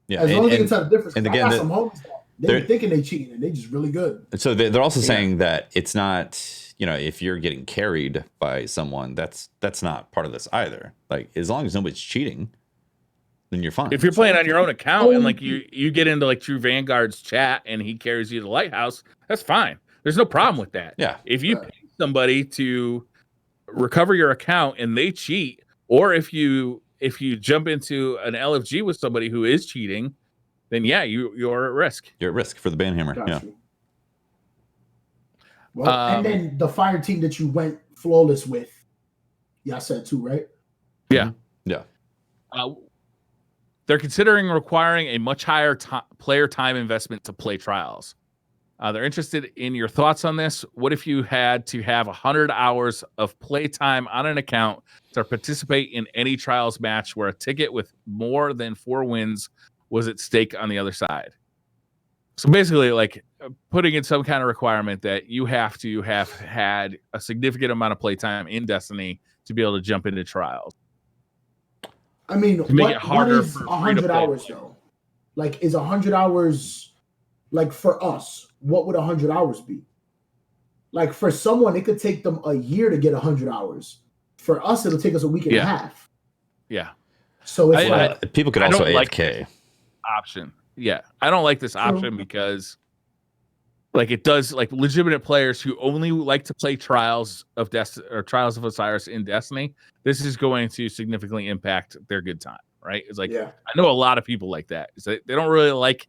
Yeah. As long as they can tell the difference. And again, I got some homies they're thinking they cheating and they just really good. So they're also saying that it's not, if you're getting carried by someone, that's not part of this either. Like as long as nobody's cheating, then you're fine. If you're playing on your own account and like you get into like True Vanguard's chat and he carries you to Lighthouse, that's fine. There's no problem with that. Yeah. If you pay somebody to recover your account and they cheat, or if you jump into an LFG with somebody who is cheating, then you're at risk. You're at risk for the ban hammer. Got you. Well, and then the fire team that you went flawless with, y'all said too, right? Yeah. Yeah. They're considering requiring a much higher player time investment to play trials. They're interested in your thoughts on this. What if you had to have 100 hours of play time on an account to participate in any trials match where a ticket with more than 4 wins was at stake on the other side? So basically, like putting in some kind of requirement that you have to have had a significant amount of play time in Destiny to be able to jump into trials. I mean, to make it harder what is for 100 hours though? Like, is 100 hours like for us? What would 100 hours be? Like for someone, it could take them a year to get 100 hours. For us, it'll take us a week and a half. Yeah. So it's people could also AFK option. Yeah, I don't like this option because, like, it does like legitimate players who only like to play Trials of Trials of Osiris in Destiny. This is going to significantly impact their good time, right? It's like I know a lot of people like that. They don't really like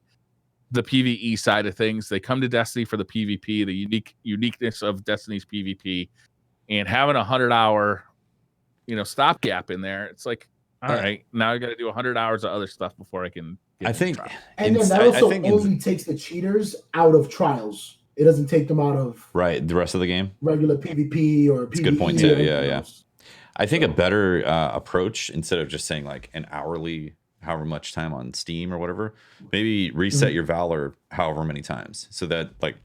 the PvE side of things. They come to Destiny for the PvP, the uniqueness of Destiny's PvP, and having 100-hour, stopgap in there. It's like, all right, now I got to do 100 hours of other stuff before I can. I think, and then that also only takes the cheaters out of trials. It doesn't take them out of the rest of the game, regular PvP or PvE. That's a good point too. Yeah. I think a better approach, instead of just saying like an hourly however much time on Steam or whatever, maybe reset your Valor however many times, so that like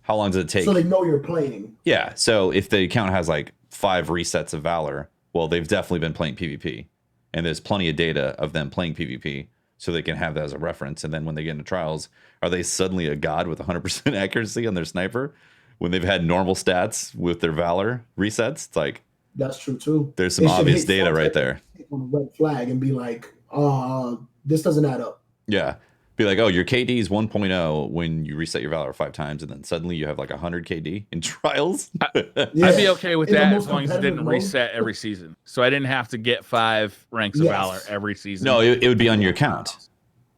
how long does it take? So they know you're playing. Yeah. So if the account has like 5 resets of Valor, well, they've definitely been playing PvP, and there's plenty of data of them playing PvP, so they can have that as a reference. And then when they get into trials, are they suddenly a god with 100% accuracy on their sniper when they've had normal stats with their Valor resets? It's like, that's true too. There's some obvious data right there. On a red flag and be like, this doesn't add up. Yeah. Be like, oh, your KD is 1.0 when you reset your Valor 5 times, and then suddenly you have like 100 KD in trials. I'd be okay with that as long as it didn't reset every season. So I didn't have to get 5 ranks of Valor every season. No, it would be on your account.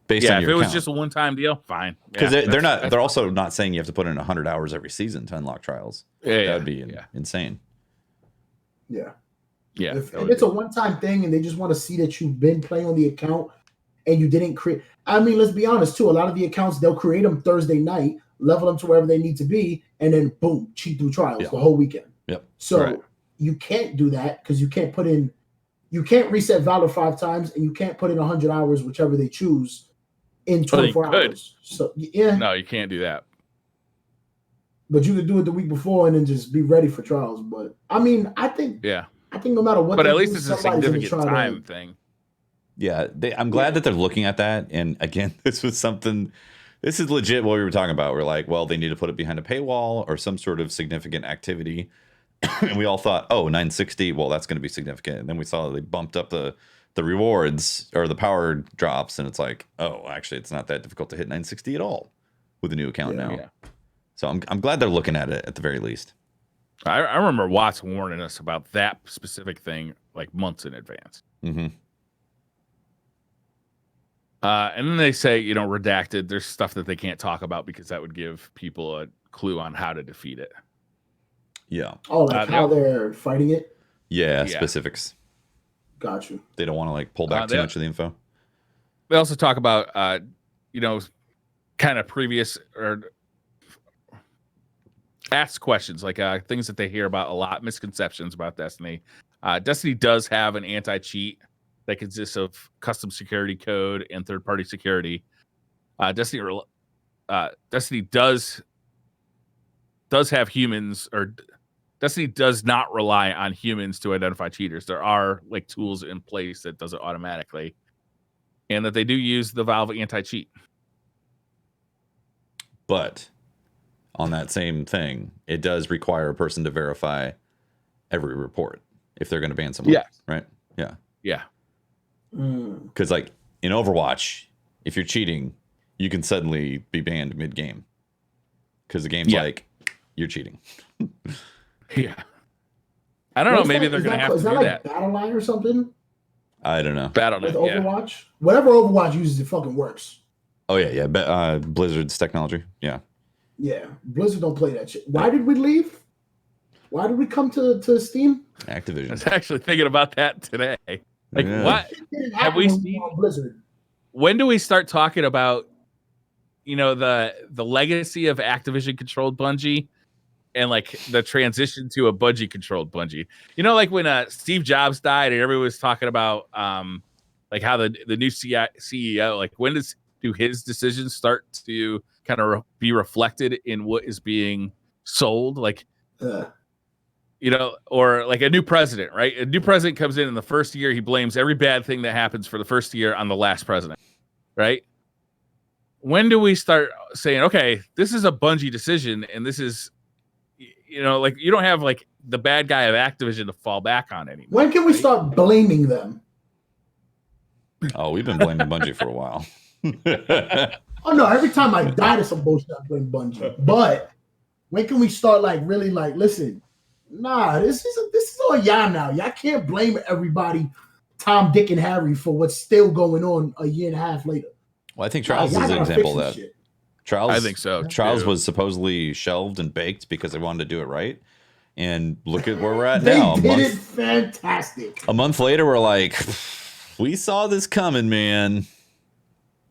Based on your if it was account. just a one-time deal, fine. Because they're also not saying you have to put in 100 hours every season to unlock trials. That would be insane. Yeah. Yeah. If it's a one-time thing and they just want to see that you've been playing on the account and you didn't create, I mean, let's be honest too. A lot of the accounts, they'll create them Thursday night, level them to wherever they need to be, and then boom, cheat through trials the whole weekend. Yep. So you can't do that because you can't reset Valor 5 times, and you can't put in 100 hours, whichever they choose, in 24 hours. So yeah. No, you can't do that. But you could do it the week before and then just be ready for trials. But I mean, I think no matter what. But at least it's a significant time thing. Yeah, I'm glad that they're looking at that. And again, this is legit what we were talking about. We're like, well, they need to put it behind a paywall or some sort of significant activity. And we all thought, oh, 960, well, that's going to be significant. And then we saw they bumped up the rewards or the power drops. And it's like, oh, actually, it's not that difficult to hit 960 at all with a new account now. Yeah. So I'm glad they're looking at it at the very least. I remember Watts warning us about that specific thing like months in advance. Mm-hmm. And then they say, redacted. There's stuff that they can't talk about because that would give people a clue on how to defeat it. Yeah. Oh, like how they're fighting it? Yeah, specifics. Got you. They don't want to like pull back too much of the info. They also talk about, kind of previous or asked questions, like things that they hear about a lot, misconceptions about Destiny. Destiny does have an anti-cheat that consists of custom security code and third-party security. Destiny does have humans, or Destiny does not rely on humans to identify cheaters. There are like tools in place that does it automatically, and that they do use the Valve anti-cheat. But on that same thing, it does require a person to verify every report if they're going to ban someone. Yeah. Right. Yeah. Yeah. Because like in Overwatch, if you're cheating, you can suddenly be banned mid-game because the game's like, you're cheating. Yeah. I don't know. Maybe they're going to have to do that. BattleLine or something? I don't know. BattleLine. With Overwatch? Whatever Overwatch uses, it fucking works. Oh, yeah. Blizzard's technology. Yeah. Yeah. Blizzard don't play that shit. Why did we leave? Why did we come to Steam? Activision. I was actually thinking about that today. Like, what have we seen? Blizzard. When do we start talking about, the legacy of Activision controlled Bungie and like the transition to a Bungie controlled Bungie? Like when Steve Jobs died and everyone was talking about like how the new CEO, like when do his decisions start to kind of be reflected in what is being sold? Like, or like a new president, right? A new president comes in the first year, he blames every bad thing that happens for the first year on the last president, right? When do we start saying, okay, this is a Bungie decision, and this is, like you don't have like the bad guy of Activision to fall back on anymore? When can we start blaming them? Oh, we've been blaming Bungie for a while. Oh no! Every time I die to some bullshit, I blame Bungie. But when can we start like really like listen? Nah, this is all y'all now. Y'all can't blame everybody, Tom, Dick, and Harry, for what's still going on a year and a half later. Well, I think Trials is an example of that. Shit. Trials, I think so. Trials was supposedly shelved and baked because they wanted to do it right. And look at where we're at now. They did it fantastic. A month later, we're like, we saw this coming, man.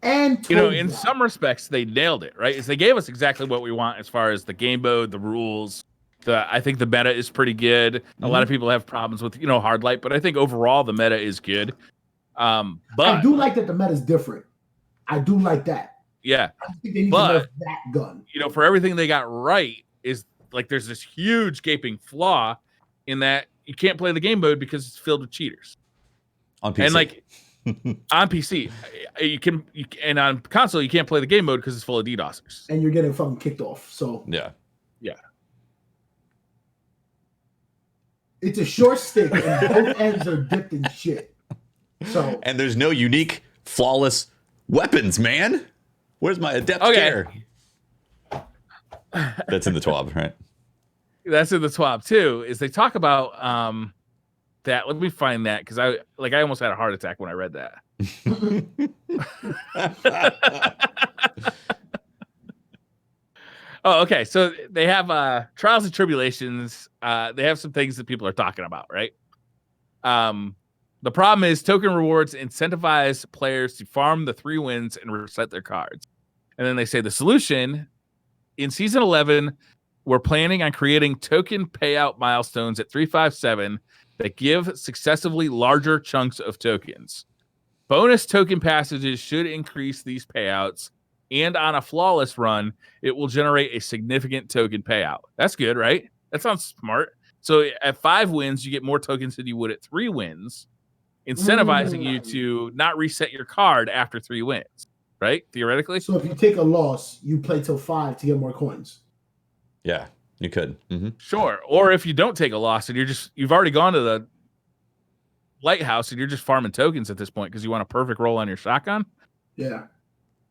And in some respects, they nailed it, right? They gave us exactly what we want as far as the game mode, the rules. I think the meta is pretty good. A lot of people have problems with, hard light, but I think overall the meta is good. But I do like that the meta is different. I do like that. Yeah, I think they need to nerf that gun. For everything they got right is like there's this huge gaping flaw in that you can't play the game mode because it's filled with cheaters on PC. And like on PC, and on console you can't play the game mode because it's full of DDoSers. And you're getting fucking kicked off. So yeah. It's a short stick and both ends are dipped in shit. So and there's no unique, flawless weapons, man. Where's my adept care? That's in the TWAB, right? That's in the TWAB too. Is they talk about that? Let me find that because I almost had a heart attack when I read that. Oh, okay. So they have trials and tribulations. They have some things that people are talking about, right? The problem is token rewards incentivize players to farm the 3 wins and reset their cards. And then they say the solution in season 11, we're planning on creating token payout milestones at 357 that give successively larger chunks of tokens. Bonus token passages should increase these payouts, and on a flawless run, it will generate a significant token payout. That's good, right? That sounds smart. So at 5 wins, you get more tokens than you would at 3 wins, incentivizing you to not reset your card after 3 wins. Right? Theoretically. So if you take a loss, you play till 5 to get more coins. Yeah, you could. Mm-hmm. Sure. Or if you don't take a loss and you've already gone to the lighthouse and you're just farming tokens at this point because you want a perfect roll on your shotgun. Yeah.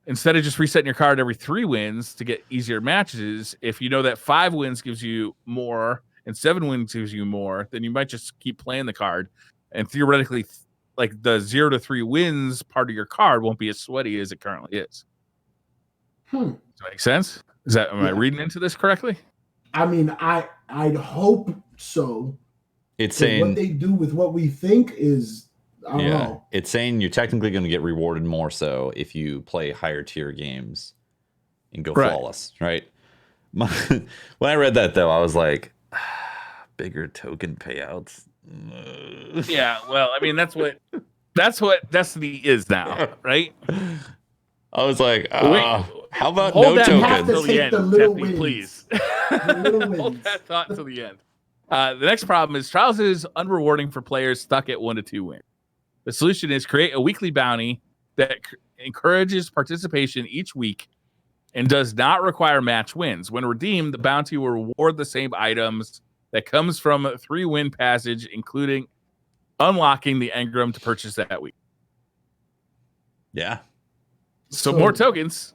Instead of just resetting your card every 3 wins to get easier matches, if you know that 5 wins gives you more and 7 wins gives you more, then you might just keep playing the card. And theoretically, like the 0 to 3 wins part of your card won't be as sweaty as it currently is. Does that make sense? Am I reading into this correctly? I mean, I'd hope so. It's saying what they do with what we think is, I don't know. It's saying you're technically going to get rewarded more so if you play higher tier games and go flawless, right? When I read that though, I was like, bigger token payouts. Yeah, well, I mean that's what Destiny is now, right? I was like, how about hold no that tokens? Till the end, Jeffy, please. Hold Hold that thought till the end. The next problem is Trials is unrewarding for players stuck at 1 to 2 wins. The solution is create a weekly bounty that encourages participation each week and does not require match wins. When redeemed, the bounty will reward the same items that comes from a 3-win passage, including unlocking the engram to purchase that week. Yeah. So more tokens.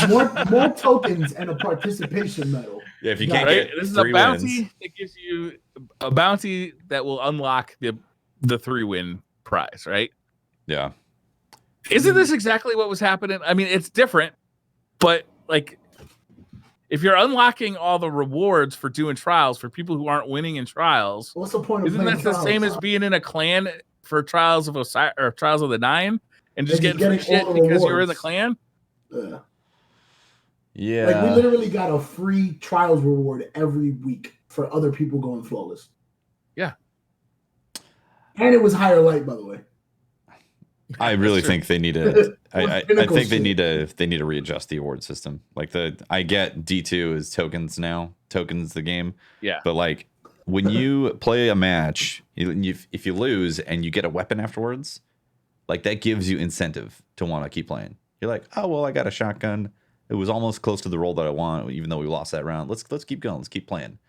more tokens and a participation medal. Yeah, if you can't get this is 3 a bounty wins. that gives you a bounty that will unlock the 3-win prize, right? Yeah. Isn't this exactly what was happening? I mean, it's different, but like if you're unlocking all the rewards for doing trials for people who aren't winning in trials, what's the point of isn't that the trials? same as being in a clan for Trials of Osiris or Trials of the Nine and just getting free shit all because rewards. you're in the clan? Yeah. Like we literally got a free trials reward every week for other people going flawless. Yeah. And it was higher light, by the way. I really think they need to. I think they need to readjust the award system. Like I get D2 is tokens now. Tokens the game. Yeah. But like when you play a match, if you lose and you get a weapon afterwards, like that gives you incentive to want to keep playing. You're like, oh well, I got a shotgun. It was almost close to the roll that I want, even though we lost that round. Let's keep going. Let's keep playing.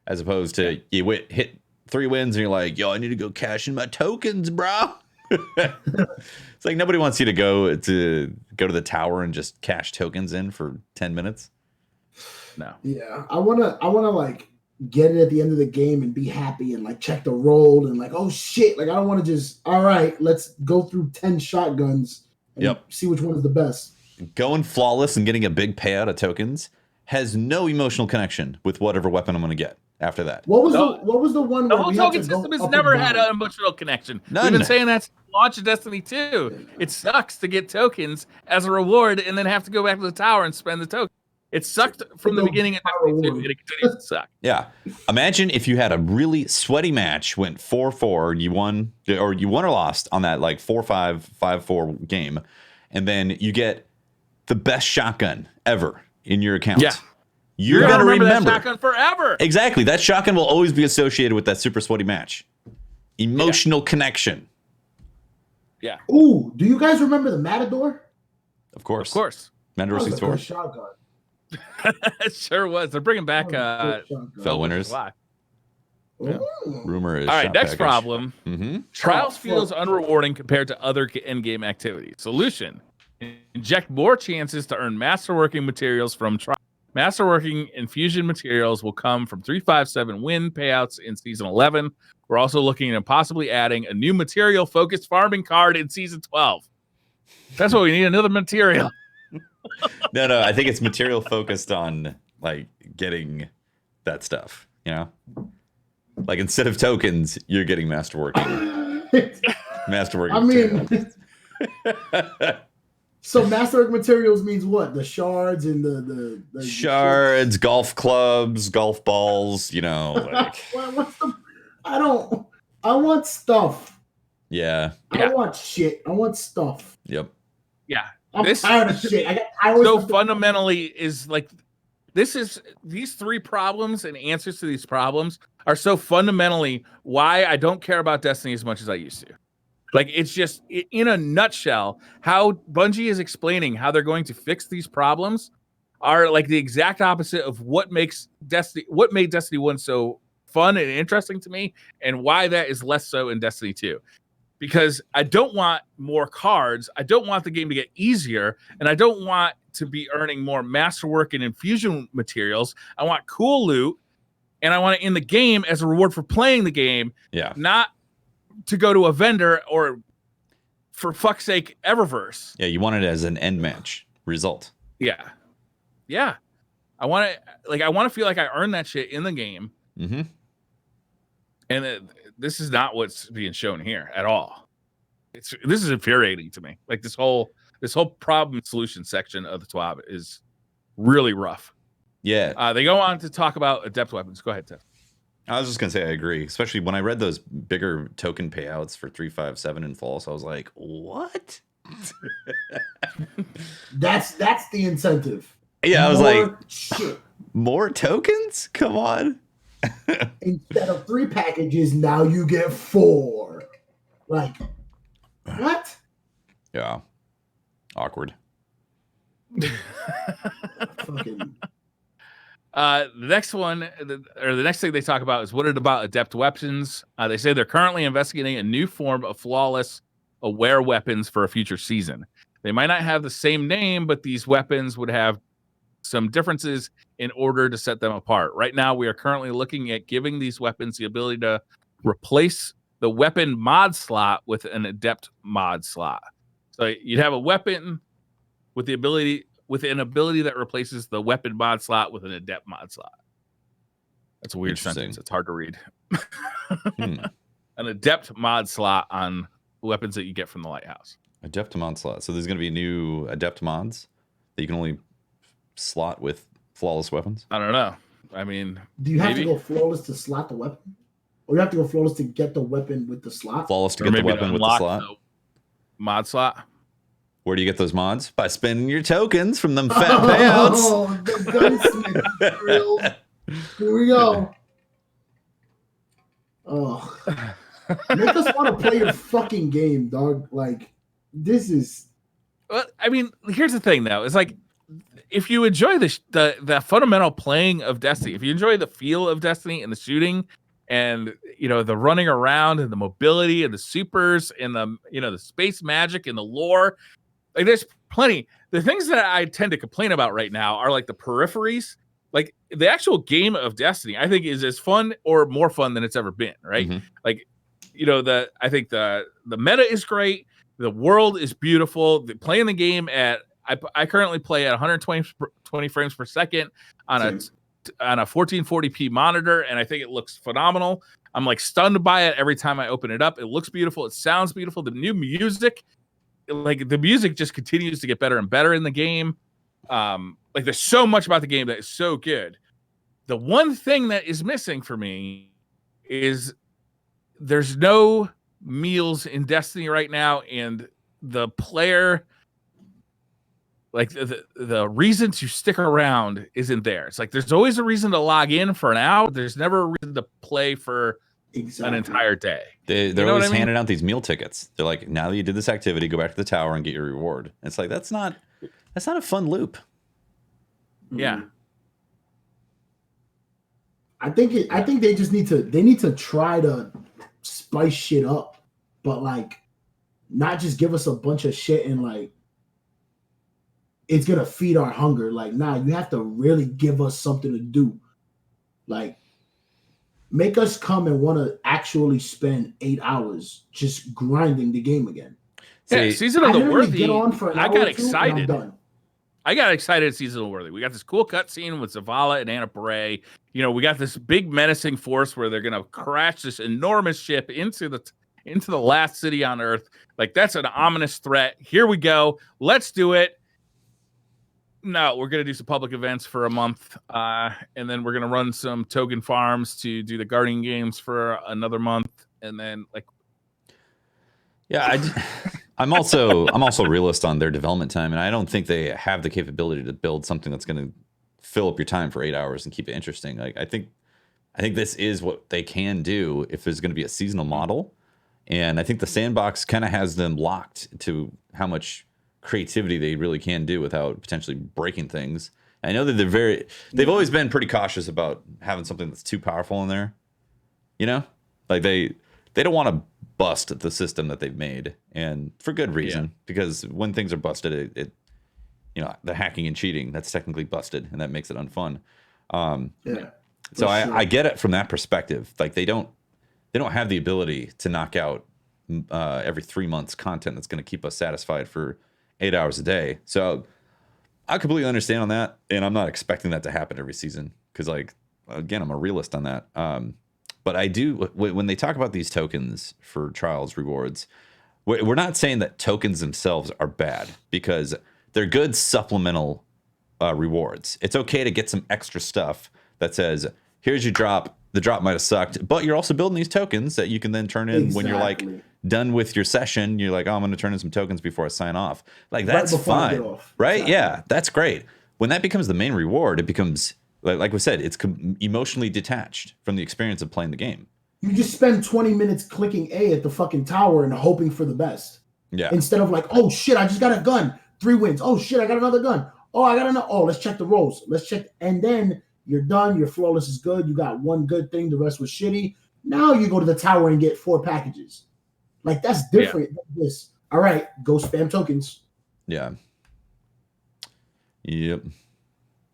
As opposed to you hit 3 wins and you're like, yo, I need to go cash in my tokens, bro. It's like nobody wants you to go to the tower and just cash tokens in for 10 minutes. No. Yeah, I wanna like get it at the end of the game and be happy and like check the roll and like, oh shit, like I don't want to just all right, let's go through 10 shotguns and see which one is the best. Going flawless and getting a big payout of tokens has no emotional connection with whatever weapon I'm going to get after that. What was the one? The where whole we had token to go system has up never and had down? an emotional connection. None. We've been saying that since the launch of Destiny 2. It sucks to get tokens as a reward and then have to go back to the tower and spend the token. It sucked from the beginning of Destiny 2, and it continues to suck. Yeah. Imagine if you had a really sweaty match, went 4-4, and you won or lost on that like 4-5, 5-4 game, and then you get the best shotgun ever in your account. Yeah. You're going to remember that shotgun forever. Exactly. That shotgun will always be associated with that super sweaty match. Emotional connection. Yeah. Ooh, do you guys remember the Matador? Of course. Of course. Matador That was a 64. good shotgun. It sure was. They're bringing back Fell winners. Live. Yeah. Rumor is all right, shot next package. problem. Trials feels unrewarding compared to other end-game activities. Solution: inject more chances to earn masterworking materials from trials. Masterworking infusion materials will come from 357 win payouts in Season 11. We're also looking at possibly adding a new material-focused farming card in Season 12. That's what we need, another material. No, I think it's material focused on like getting that stuff, you know? Like instead of tokens, you're getting masterworking. Masterworking. I mean, so masterwork materials means what? The shards and the shards, golf clubs, golf balls, you know, like I want stuff. Yeah. I don't want shit. I want stuff. Yep. Yeah. I'm tired of shit. I got so fundamentally is like these three problems and answers to these problems are so fundamentally why I don't care about Destiny as much as I used to. Like, it's just in a nutshell, how Bungie is explaining how they're going to fix these problems are like the exact opposite of what made Destiny 1 so fun and interesting to me, and why that is less so in Destiny 2. Because I don't want more cards, I don't want the game to get easier, and I don't want to be earning more masterwork and infusion materials. I want cool loot, and I want it in the game as a reward for playing the game, not to go to a vendor or, for fuck's sake, Eververse. Yeah, you want it as an end match result. Yeah. I want to feel like I earned that shit in the game. Mm-hmm. And this is not what's being shown here at all. This is infuriating to me. Like this whole problem solution section of the TWAB is really rough. Yeah. They go on to talk about adept weapons. Go ahead, Tiff. I was just gonna say I agree, especially when I read those bigger token payouts for 357 and false. I was like, what? That's the incentive. Yeah, I was more like, shit. More tokens? Come on. Instead of 3 packages, now you get 4. Like, what? Yeah. Awkward. Fucking. The next one, or the next thing they talk about is what about adept weapons. They say they're currently investigating a new form of flawless aware weapons for a future season. They might not have the same name, but these weapons would have some differences in order to set them apart. Right now, we are currently looking at giving these weapons the ability to replace the weapon mod slot with an adept mod slot. So you'd have a weapon with an ability that replaces the weapon mod slot with an adept mod slot. That's a weird sentence. It's hard to read. An adept mod slot on weapons that you get from the Lighthouse. Adept mod slot. So there's going to be new adept mods that you can only slot with flawless weapons? I don't know. I mean, do you have to go flawless to slot the weapon? Or you have to go flawless to get the weapon with the slot? Flawless to get the weapon with the slot? Mod slot. Where do you get those mods? By spending your tokens from them fat payouts. Oh, the gunsmith drills. Here we go. Oh. Make us want to play your fucking game, dog. Like, this is... Well, I mean, here's the thing, though. It's like, if you enjoy the fundamental playing of Destiny, if you enjoy the feel of Destiny and the shooting and, you know, the running around and the mobility and the supers and the, you know, the space magic and the lore, like, there's plenty. The things that I tend to complain about right now are like the peripheries. Like, the actual game of Destiny, I think, is as fun or more fun than it's ever been, right? Mm-hmm. Like, you know, I think the meta is great. The world is beautiful. Playing the game at I currently play at 120 frames per second on a 1440p monitor, and I think it looks phenomenal. I'm like stunned by it every time I open it up. It looks beautiful. It sounds beautiful. The new music, like the music just continues to get better and better in the game. Like there's so much about the game that is so good. The one thing that is missing for me is there's no meals in Destiny right now, and the player, like the reason to stick around isn't there. It's like there's always a reason to log in for an hour. There's never a reason to play for an entire day. They're always handing out these meal tickets. They're like, now that you did this activity, go back to the tower and get your reward. It's like that's not a fun loop. Yeah. I think they just need to try to spice shit up, but like not just give us a bunch of shit and like it's gonna feed our hunger. Like, nah, you have to really give us something to do. Like, make us come and want to actually spend 8 hours just grinding the game again. Yeah, Season of the Worthy. I got excited. I got excited at Seasonal Worthy. We got this cool cutscene with Zavala and Anna Bray. You know, we got this big menacing force where they're gonna crash this enormous ship into the last city on Earth. Like, that's an ominous threat. Here we go. Let's do it. No, we're gonna do some public events for a month, and then we're gonna run some token farms to do the Guardian games for another month, and then like, yeah, I'm also a realist on their development time, and I don't think they have the capability to build something that's going to fill up your time for 8 hours and keep it interesting. Like I think this is what they can do if there's going to be a seasonal model, and I think the sandbox kind of has them locked to how much creativity they really can do without potentially breaking things. I know that they've always been pretty cautious about having something that's too powerful in there. You know, like they don't want to bust the system that they've made, and for good reason, because when things are busted, it you know, the hacking and cheating, that's technically busted, and that makes it unfun. So I get it from that perspective. Like they don't have the ability to knock out every 3 months content that's going to keep us satisfied for 8 hours a day. So I completely understand on that, and I'm not expecting that to happen every season because, like, again, I'm a realist on that. But I do, when they talk about these tokens for trials rewards, we're not saying that tokens themselves are bad, because they're good supplemental rewards. It's okay to get some extra stuff that says, here's your drop. The drop might have sucked, but you're also building these tokens that you can then turn in when you're like done with your session. You're like, oh, I'm going to turn in some tokens before I sign off. Like, that's fine, right? Exactly. Yeah, that's great. When that becomes the main reward, it becomes, like we said, it's emotionally detached from the experience of playing the game. You just spend 20 minutes clicking A at the fucking tower and hoping for the best. Yeah. Instead of like, oh shit, I just got a gun. 3 wins. Oh shit, I got another gun. Oh, I got another. Oh, let's check the rolls. Let's check. And then you're done. Your flawless is good. You got one good thing. The rest was shitty. Now you go to the tower and get 4 packages. Like, that's different than this. All right, go spam tokens. Yeah. Yep.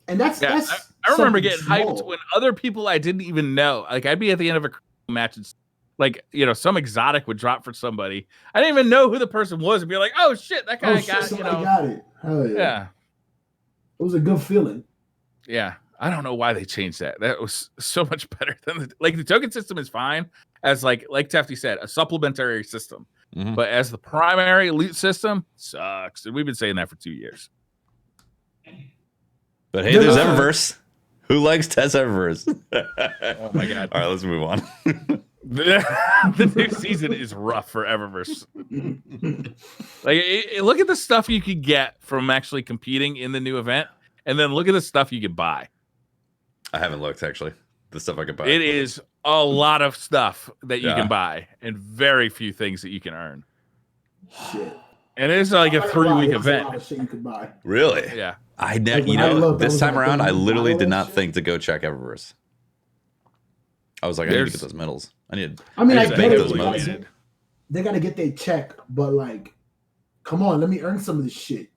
And that's I remember getting hyped when other people I didn't even know. Like, I'd be at the end of a match and, like, you know, some exotic would drop for somebody. I didn't even know who the person was and be like, oh shit, that guy got, you know. Got it. Hell yeah. Yeah. It was a good feeling. Yeah. I don't know why they changed that. That was so much better than the token system is fine as like Tefty said, a supplementary system. Mm-hmm. But as the primary loot system, sucks. And we've been saying that for 2 years. But hey, there's Eververse. Who likes Tess Eververse? Oh my god. All right, let's move on. The new season is rough for Eververse. Like, look at the stuff you could get from actually competing in the new event, and then look at the stuff you could buy. I haven't looked, actually. The stuff I could buy. It is a lot of stuff that you can buy, and very few things that you can earn. Shit. And it's like a 3-week event. A lot of shit you could buy. Really? Yeah. This time around, I literally did not think to go check Eververse. I was like, I need to get those medals. I get those medals. They got to get their check, but like, come on, let me earn some of this shit.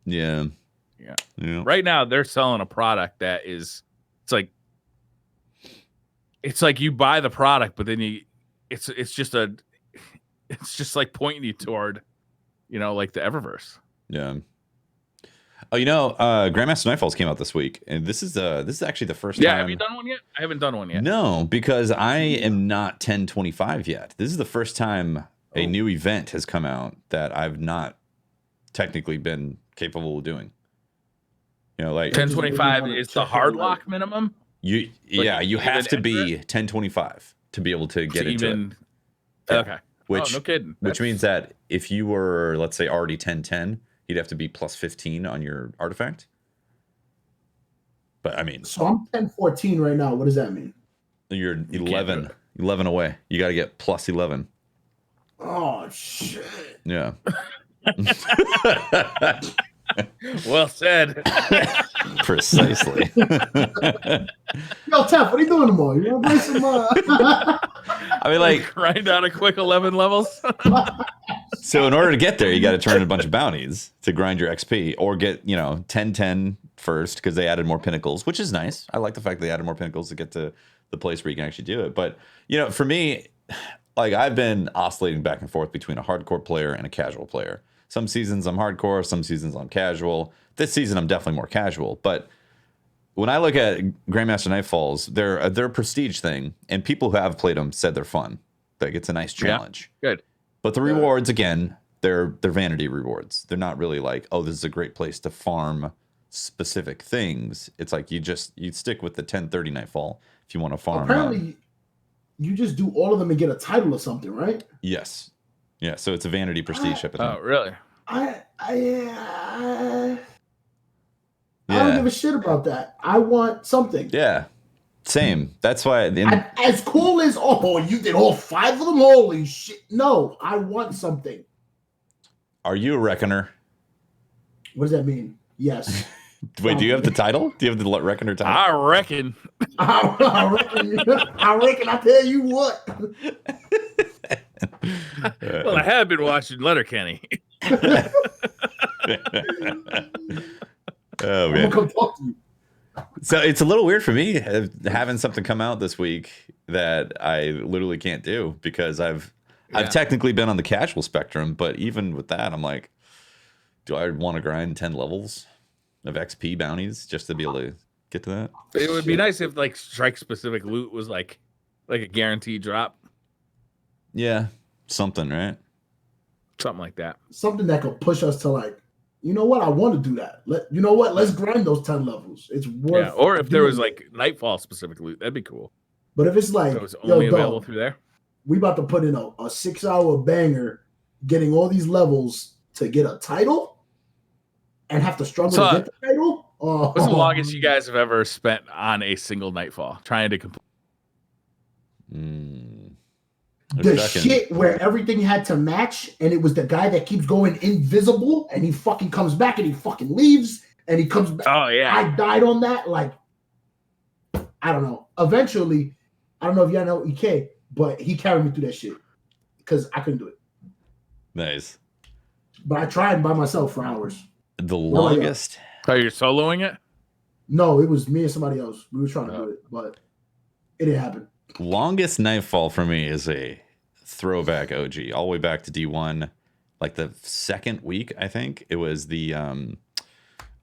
Yeah. Right now, they're selling a product that is, it's like you buy the product, but then it's just like pointing you toward, you know, like the Eververse. Yeah. Oh, you know, Grandmaster Nightfalls came out this week, and this is actually the first time. Yeah, have you done one yet? I haven't done one yet. No, because I am not 1025 yet. This is the first time a new event has come out that I've not technically been capable of doing. You know, like 1025 is the hard lock minimum. You have to be 1025 to be able to get into it. Yeah. Okay. No kidding. Which means that if you were, let's say, already 1010, you'd have to be plus 15 on your artifact. But I mean, so I'm 1014 right now. What does that mean? You're 11 away. You got to get plus 11. Oh shit. Yeah. Well said. Precisely. Yo, Tef, what are you doing tomorrow? You want to play some? I mean, like, grind out a quick 11 levels. So in order to get there, you got to turn in a bunch of bounties to grind your XP, or get 1010 first because they added more pinnacles, which is nice. I like the fact they added more pinnacles to get to the place where you can actually do it. But for me, like, I've been oscillating back and forth between a hardcore player and a casual player. Some seasons I'm hardcore, some seasons I'm casual. This season I'm definitely more casual. But when I look at Grandmaster Nightfalls, they're a prestige thing, and people who have played them said they're fun. Like, it's a nice challenge. Yeah, good. But the rewards, again, they're vanity rewards. They're not really like, oh, this is a great place to farm specific things. It's like you stick with the 1030 Nightfall if you want to farm. Apparently, you just do all of them and get a title or something, right? Yes. Yeah, so it's a vanity prestige ship. Oh, really? I don't give a shit about that. I want something. Yeah, same. That's why. As cool as, oh, you did all 5 of them? Holy shit. No, I want something. Are you a Reckoner? What does that mean? Yes. Wait, do you have the title? Do you have the Reckoner title? I reckon. I reckon. I tell you what. Well, I have been watching Letterkenny. Oh man, I'm gonna come talk to you. So it's a little weird for me having something come out this week that I literally can't do because I've technically been on the casual spectrum, but even with that, I'm like, do I want to grind 10 levels of XP bounties just to be able to get to that? It would be nice if like strike specific loot was like a guaranteed drop. Yeah, something, right? Something like that. Something that could push us to like, you know what? I want to do that. You know what? Let's grind those 10 levels. It's worth. Yeah, or if there was like Nightfall specific loot, that'd be cool. But if it's like, so it's only available through there, we about to put in a 6-hour banger, getting all these levels to get a title, and have to struggle to get the title. What's the longest you guys have ever spent on a single Nightfall trying to complete? The shit where everything had to match, and it was the guy that keeps going invisible, and he fucking comes back, and he fucking leaves, and he comes back. Oh yeah, I died on that. Like, I don't know. Eventually, I don't know if y'all know EK, but he carried me through that shit because I couldn't do it. Nice. But I tried by myself for hours. The longest. So you're soloing it? No, it was me and somebody else. We were trying to do it, but it didn't happen. Longest Nightfall for me is a throwback OG, all the way back to D1, like the second week, I think. It was the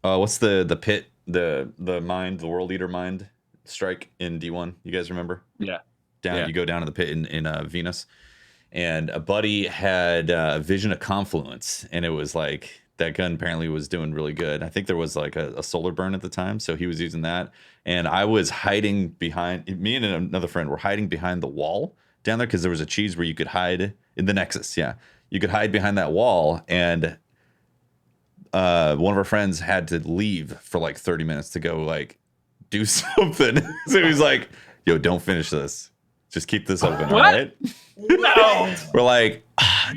what's the pit, the mind, the world eater mind strike in D1. You guys remember? Yeah. You go down to the pit in Venus, and a buddy had Vision of Confluence, and it was like that gun apparently was doing really good. I think there was like a solar burn at the time, so he was using that, and I was hiding behind. Me and another friend were hiding behind the wall down there because there was a cheese where you could hide in the Nexus. Yeah, you could hide behind that wall, and one of our friends had to leave for like 30 minutes to go like do something. So he was like, "Yo, don't finish this. Just keep this open, all right?" No. We're like,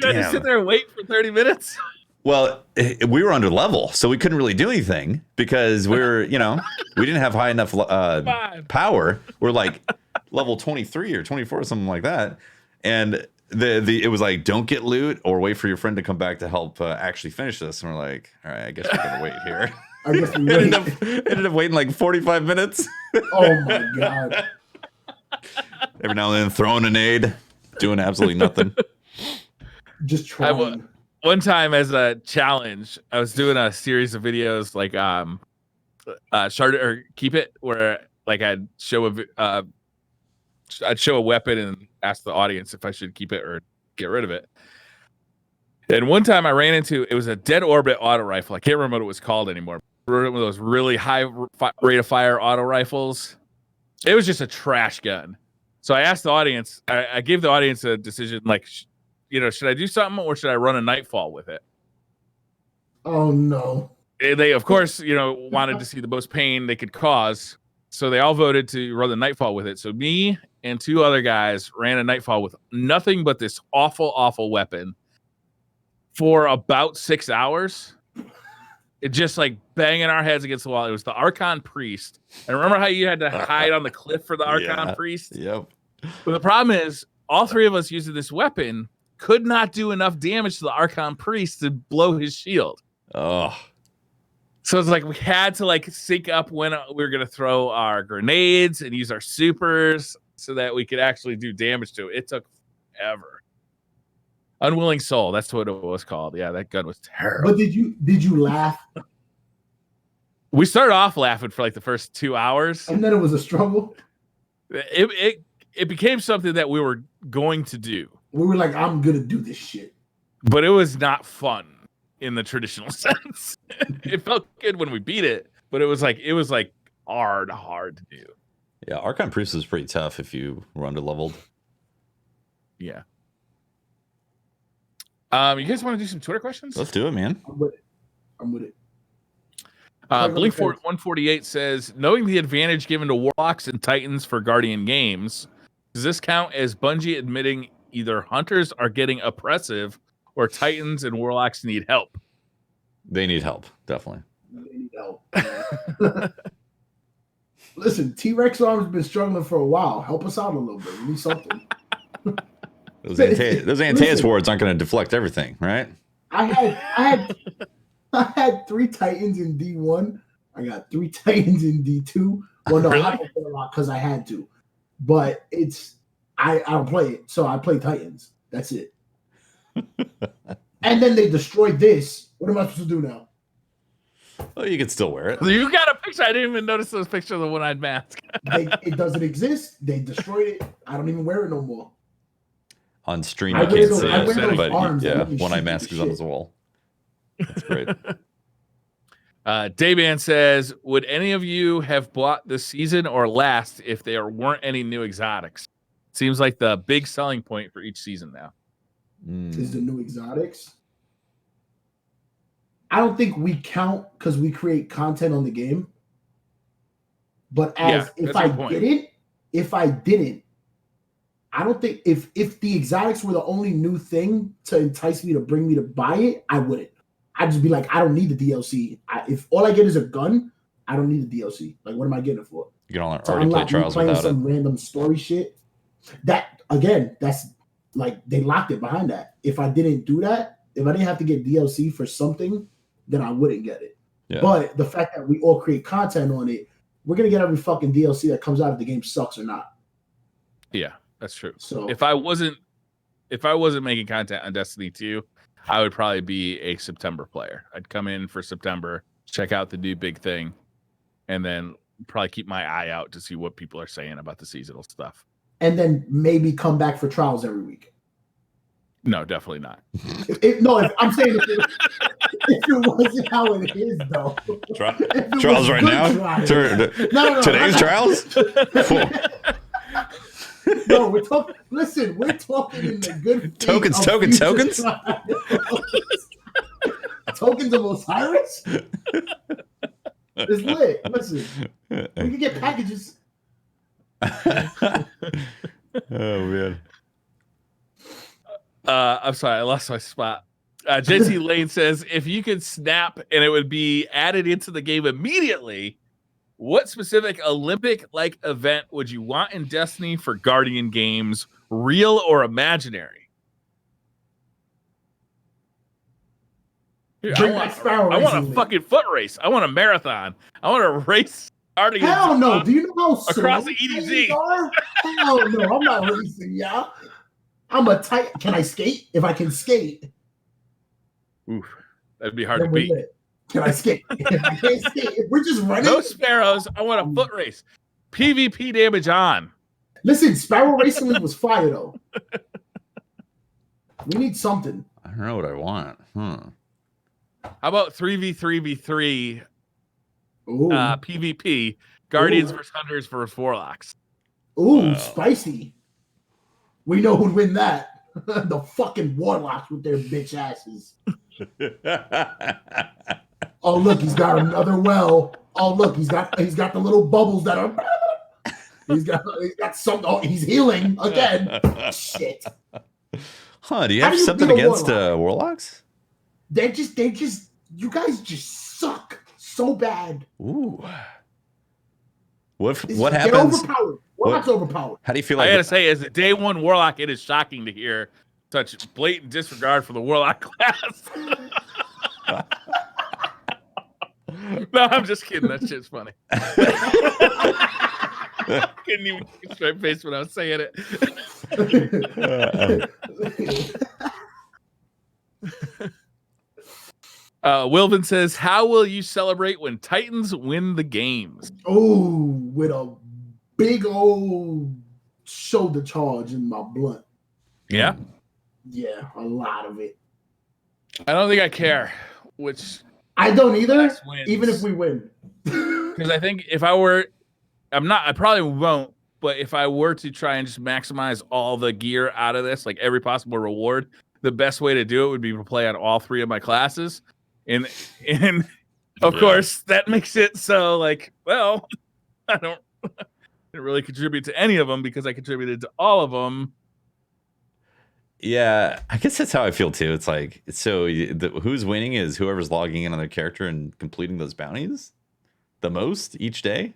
you had to sit there and wait for 30 minutes. Well, we were under level, so we couldn't really do anything because we didn't have high enough power. We're like level 23 or 24 or something like that. And it was like, don't get loot or wait for your friend to come back to help actually finish this. And we're like, all right, I guess we're going to wait here. I guess we ended up waiting like 45 minutes. Oh, my God. Every now and then throwing a nade, doing absolutely nothing. Just trying. One time as a challenge, I was doing a series of videos like Shard or Keep It, where like I'd show a weapon and ask the audience if I should keep it or get rid of it. And one time I ran into, it was a dead orbit auto rifle. I can't remember what it was called anymore. one of those really high rate of fire auto rifles. It was just a trash gun. So I asked the audience, I gave the audience a decision, like, should I do something or should I run a Nightfall with it? Oh, no. They, of course, wanted to see the most pain they could cause. So they all voted to run the Nightfall with it. So me and 2 other guys ran a Nightfall with nothing but this awful, awful weapon for about 6 hours. It just like banging our heads against the wall. It was the Archon Priest. And remember how you had to hide on the cliff for the Archon Priest? Yep. But the problem is, all 3 of us using this weapon could not do enough damage to the Archon Priest to blow his shield. Oh. So it's like we had to like sync up when we were going to throw our grenades and use our supers so that we could actually do damage to it. It took forever. Unwilling Soul, that's what it was called. Yeah, that gun was terrible. But did you laugh? We started off laughing for like the first 2 hours. And then it was a struggle? It became something that we were going to do. We were like, I'm going to do this shit. But it was not fun in the traditional sense. It felt good when we beat it, but it was like hard to do. Yeah, Archon Priest is pretty tough if you run to leveled. Yeah. You guys want to do some Twitter questions? Let's do it, man. I'm with it. Blinkford 148 says, knowing the advantage given to Warlocks and Titans for Guardian games, does this count as Bungie admitting either Hunters are getting oppressive or Titans and Warlocks need help? They need help, definitely. They need help. Listen, T-Rex arm's been struggling for a while. Help us out a little bit. We need something. Those Antaeus wards aren't going to deflect everything, right? I had 3 Titans in D1. I got 3 Titans in D2. Well, no, Really? I don't play a lot because I had to. But I don't play it, so I play Titans. That's it. And then they destroyed this. What am I supposed to do now? Well, you can still wear it. You got a picture. I didn't even notice those pictures of the one-eyed mask. It doesn't exist. They destroyed it. I don't even wear it no more. On stream, I you wear can't those- see I it, wear those but arms that yeah, let me one eye shoot mask the is on shit. his wall. That's great. Dayman says, would any of you have bought this season or last if there weren't any new exotics? Seems like the big selling point for each season now. Is the new exotics? I don't think we count because we create content on the game. But if I didn't, I don't think if the exotics were the only new thing to entice me to bring me to buy it, I wouldn't. I'd just be like, I don't need the DLC. If all I get is a gun, I don't need the DLC. Like, what am I getting it for? You can already To unlock play me trials playing without some it. random story shit. That again, that's like they locked it behind that. If I didn't do that, if I didn't have to get DLC for something, then I wouldn't get it. Yeah. But the fact that we all create content on it, we're gonna get every fucking DLC that comes out if the game sucks or not. Yeah, that's true. So If I wasn't making content on Destiny 2, I would probably be a September player. I'd come in for September, check out the new big thing, and then probably keep my eye out to see what people are saying about the seasonal stuff. and then maybe come back for trials every week. No, definitely not. I'm saying if it wasn't how it is though. If it Trials was right good now? trials. No. Today's trials? No, we're talking. Listen, we're talking in the good thing Tokens, of tokens, future tokens? trials. Tokens of Osiris? It's lit. Listen, we can get packages. Oh, man. I'm sorry, I lost my spot. JT Lane says, if you could snap and it would be added into the game immediately, what specific Olympic-like event would you want in Destiny for Guardian games, real or imaginary? Bring back Sparrow I want Racing a fucking foot race. I want a marathon. I want to race starting. Hell no. Do you know how across slow the EDZ. things are? Hell no. I'm not racing, y'all. I'm a tight. Can I skate? If I can skate, Oof, that'd be hard then to we're beat. lit. Can I skate? If I can't skate, if we're just running. No sparrows. I want a foot race. PvP damage on. Listen, Sparrow Racing League was fire though. We need something. I don't know what I want. How about 3v3v3 Ooh. PvP, Guardians versus Hunters versus Warlocks. Ooh, spicy. We know who'd win that. The fucking Warlocks with their bitch asses. Oh, look, he's got another well. Oh, look, he's got the little bubbles that are. He's got something. Oh, he's healing again. Shit. Huh? Do you have something against Warlocks? They just. You guys just suck so bad. Ooh. What happens? They're overpowered. Warlock's overpowered. How do you feel like? I gotta say, as a day one Warlock, it is shocking to hear such blatant disregard for the Warlock class. No, I'm just kidding. That shit's funny. Couldn't even keep a straight face when I was saying it. Wilvin says, "How will you celebrate when Titans win the games?" Oh, with a big old shoulder charge in my blunt. Yeah, yeah, a lot of it. I don't think I care which. I don't either, even if we win. Because I think if I were, I probably won't, but if I were to try and just maximize all the gear out of this, like every possible reward, the best way to do it would be to play on all three of my classes. And of course, that makes it so like, well, I didn't really contribute to any of them because I contributed to all of them. Yeah, I guess that's how I feel too. It's like, so who's winning is whoever's logging in on their character and completing those bounties the most each day.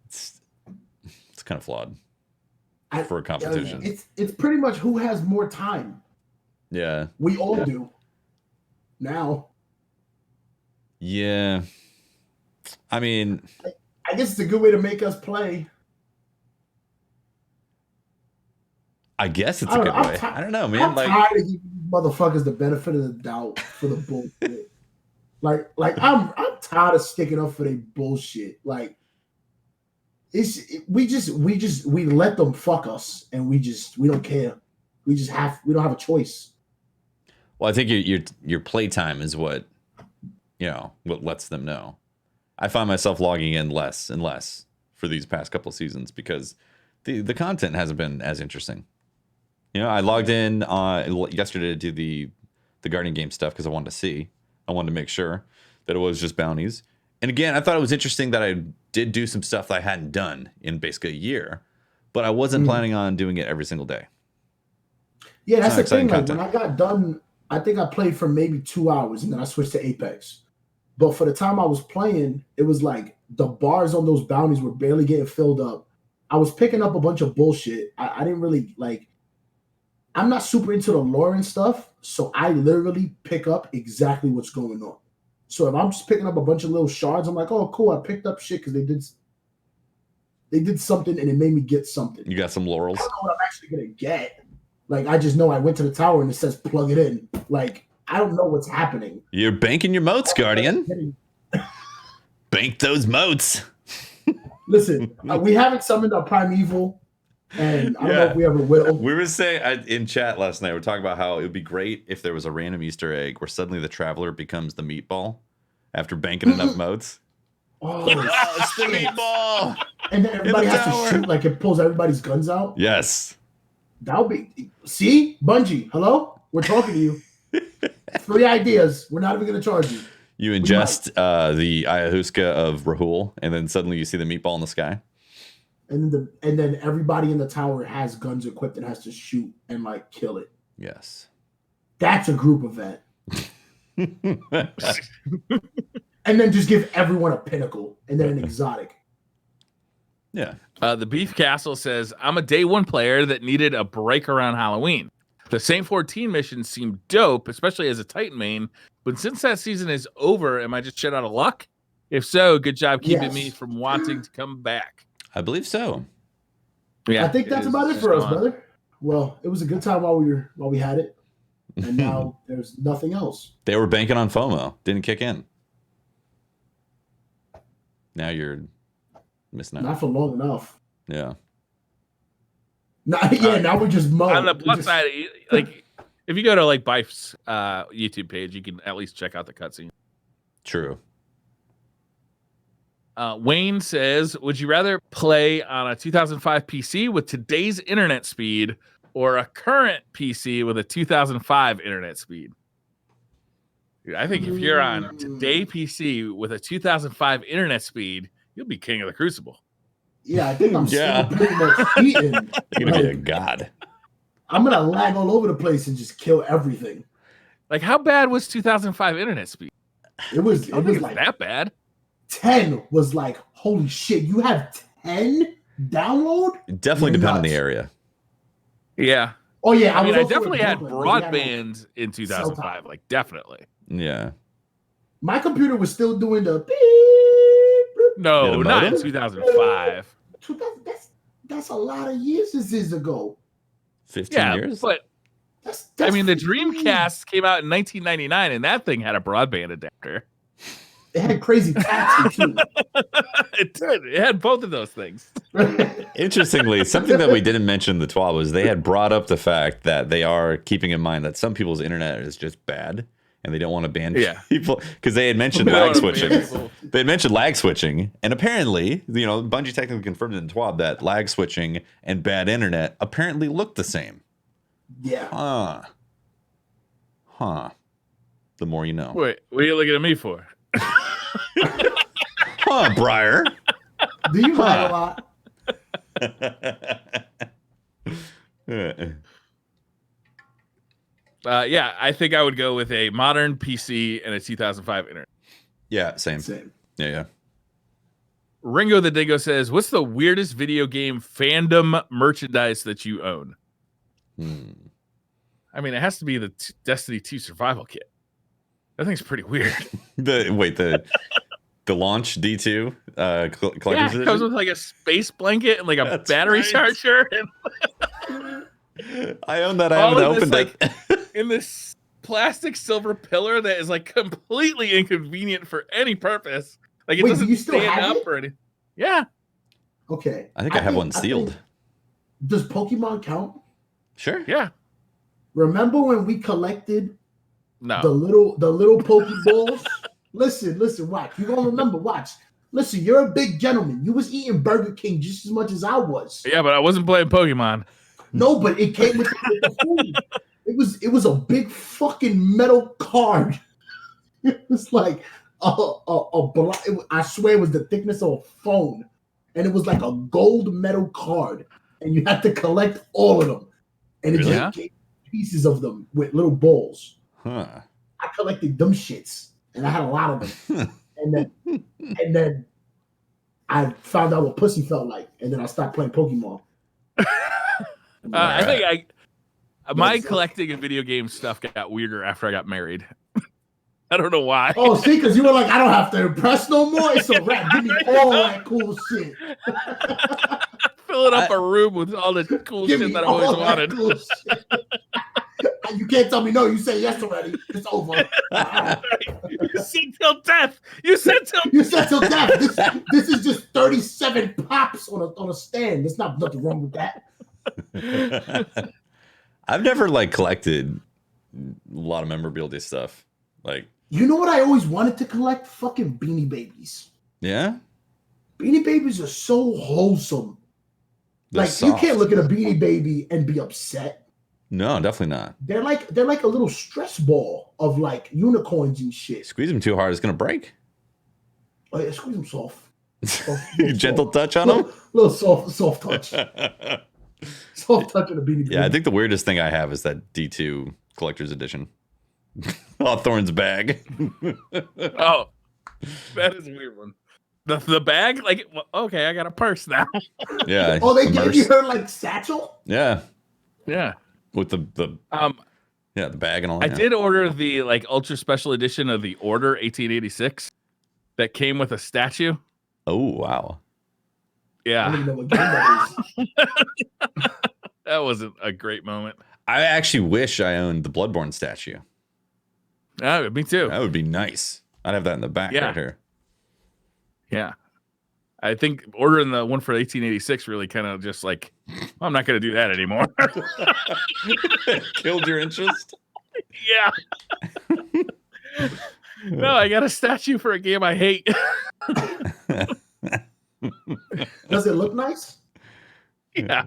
It's kind of flawed for a competition. It's pretty much who has more time. Yeah, we all do now. Yeah, I mean, I guess it's a good way to make us play. I guess it's a good way. I don't know, man. I'm tired of giving motherfuckers the benefit of the doubt for the bullshit. like I'm tired of sticking up for their bullshit. Like we let them fuck us, and we don't care. We don't have a choice. Well, I think your playtime is what lets them know. I find myself logging in less and less for these past couple of seasons because the content hasn't been as interesting. I logged in yesterday to do the Guardian game stuff because I wanted to make sure that it was just bounties. And again, I thought it was interesting that I did do some stuff that I hadn't done in basically a year, but I wasn't planning on doing it every single day. Yeah, that's the thing. Like when I got done, I think I played for maybe 2 hours and then I switched to Apex. But for the time I was playing, it was like the bars on those bounties were barely getting filled up. I was picking up a bunch of bullshit. I didn't really like. I'm not super into the lore and stuff, so I literally pick up exactly what's going on. So if I'm just picking up a bunch of little shards, I'm like, oh, cool, I picked up shit because they did something and it made me get something. You got some laurels. I don't know what I'm actually gonna get. Like I just know I went to the tower and it says plug it in. Like I don't know what's happening. You're banking your moats, Guardian. Bank those moats. Listen, we haven't summoned our primeval. And I don't know if we ever will. We were saying in chat last night, we're talking about how it would be great if there was a random Easter egg where suddenly the Traveler becomes the meatball after banking enough moats. Oh, it's the meatball. And then everybody has to shoot, like it pulls everybody's guns out. Yes. That would be. See, Bungie, hello? We're talking to you. 3 ideas. We're not even going to charge you. You ingest the ayahuasca of Rahul, and then suddenly you see the meatball in the sky. And then everybody in the tower has guns equipped and has to shoot and like kill it. Yes. That's a group event. And then just give everyone a pinnacle and then an exotic. Yeah. The Beef Castle says, I'm a day one player that needed a break around Halloween. The Saint 14 missions seem dope, especially as a Titan main. But since that season is over, am I just shit out of luck? If so, good job keeping me from wanting to come back. I believe so. Yeah, I think that's about it for us, brother. Well, it was a good time while we had it, and now there's nothing else. They were banking on FOMO, didn't kick in. Now you're missing out. Not for long enough. Yeah. Now we're just mowing. On the plus side, like if you go to like Bife's YouTube page, you can at least check out the cutscene. True. Wayne says, would you rather play on a 2005 PC with today's internet speed or a current PC with a 2005 internet speed? Dude, I think if you're on today PC with a 2005 internet speed, you'll be king of the Crucible. Yeah, I think I'm still pretty much eating. You're gonna be a god. I'm gonna lag all over the place and just kill everything. Like, how bad was 2005 internet speed? It was like that bad. 10 was like, holy shit, you have 10 download? It definitely depends on the area. Yeah. Oh yeah, I mean, I definitely had broadband in 2005. Like, definitely. Yeah. My computer was still doing the beep. No, not in 2005. That's a lot of years. This is ago. 15 years. But that's I mean, the Dreamcast came out in 1999, and that thing had a broadband adapter. It had crazy taxes too. It did. It had both of those things. Interestingly, something that we didn't mention in the TWA was they had brought up the fact that they are keeping in mind that some people's internet is just bad. And they don't want to ban people because they had mentioned lag switching. They had mentioned lag switching, and apparently, Bungie technically confirmed in TWAB that lag switching and bad internet apparently look the same. Yeah. Huh. The more you know. Wait, what are you looking at me for? Huh, Briar? Do you lie a lot? Yeah, I think I would go with a modern PC and a 2005 internet. Yeah, same. Yeah. Ringo the Dingo says, what's the weirdest video game fandom merchandise that you own? I mean, it has to be the Destiny 2 survival kit. That thing's pretty weird. The launch D2 collector's edition? It comes with like a space blanket and like a battery charger. And I own that. I haven't opened it. In this plastic silver pillar that is like completely inconvenient for any purpose. Like it doesn't stand up or anything. Yeah. Okay. I think I have one sealed. Does Pokemon count? Sure. Yeah. Remember when we collected the little Pokeballs? Listen, watch. You're gonna remember, watch. Listen, you're a big gentleman. You was eating Burger King just as much as I was. Yeah, but I wasn't playing Pokemon. No, but it came with the food. It was a big fucking metal card. It was like I swear it was the thickness of a phone, and it was like a gold metal card, and you had to collect all of them, and it just gave pieces of them with little balls. Huh. I collected them shits, and I had a lot of them, and then I found out what pussy felt like, and then I stopped playing Pokemon. I think my collecting of video game stuff got weirder after I got married. I don't know why. Oh, see, because you were like, I don't have to impress no more. It's a wrap. Give me all that cool shit. Filling up a room with all the cool shit that I always wanted. Cool you can't tell me no. You say yes already. It's over. You said till death. You said till death. This is just 37 pops on a stand. There's nothing wrong with that. I've never collected a lot of memorabilia stuff. You know what I always wanted to collect? Fucking Beanie Babies. Yeah? Beanie Babies are so wholesome. They're soft. You can't look at a Beanie Baby and be upset. No, definitely not. They're like a little stress ball of unicorns and shit. Squeeze them too hard, it's gonna break. Oh yeah, squeeze them soft. Gentle touch on them? Little soft touch. Soft touch on a Beanie Baby. Yeah, I think the weirdest thing I have is that D2 collector's edition. Hawthorne's bag. Oh, that is a weird one. The bag? Okay, I got a purse now. Yeah. Oh, they gave you her satchel? Yeah. Yeah. With the bag and all that. I did order the ultra special edition of the Order 1886 that came with a statue. Oh, wow. Yeah. I don't even know what game that is. That wasn't a great moment. I actually wish I owned the Bloodborne statue. Oh, me too. That would be nice. I'd have that in the back right here. Yeah. I think ordering the one for 1886 really kind of just I'm not going to do that anymore. Killed your interest? Yeah. No, I got a statue for a game I hate. Does it look nice? Yeah.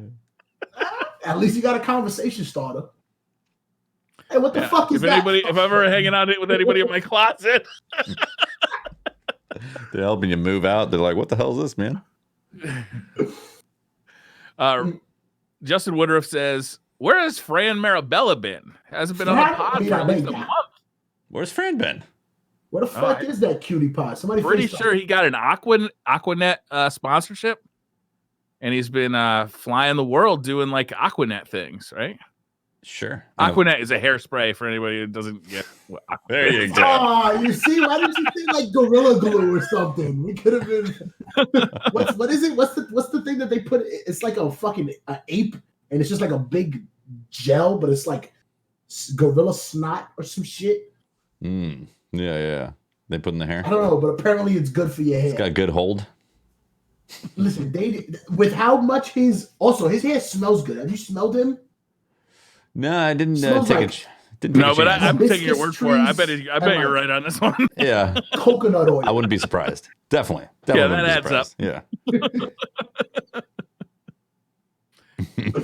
At least you got a conversation starter. Hey, what the fuck is that? If I'm ever hanging out with anybody in my closet, they're helping you move out. They're like, "What the hell is this, man?" Justin Woodruff says, "Where has Fran Marabella been? Hasn't been on the pod for at least a month. Where's Fran been? What the fuck is that cutie pie? Somebody pretty sure he got an Aquanet sponsorship, and he's been flying the world doing like Aquanet things, right? Sure. Aquanet is a hairspray for anybody who doesn't get what there you go. Oh, you see? Why didn't you say like Gorilla Glue or something? We could have been. What is it? What's the thing that they put? It's like a fucking ape, and it's just like a big gel, but it's like gorilla snot or some shit. Yeah. They put in the hair. I don't know, but apparently it's good for your hair. It's got good hold. Listen, with how much his hair smells good. Have you smelled him? No, I didn't take it. But I'm taking your word for it. I bet you're right on this one. Yeah, coconut oil. I wouldn't be surprised. Definitely. Yeah, that adds up. Yeah.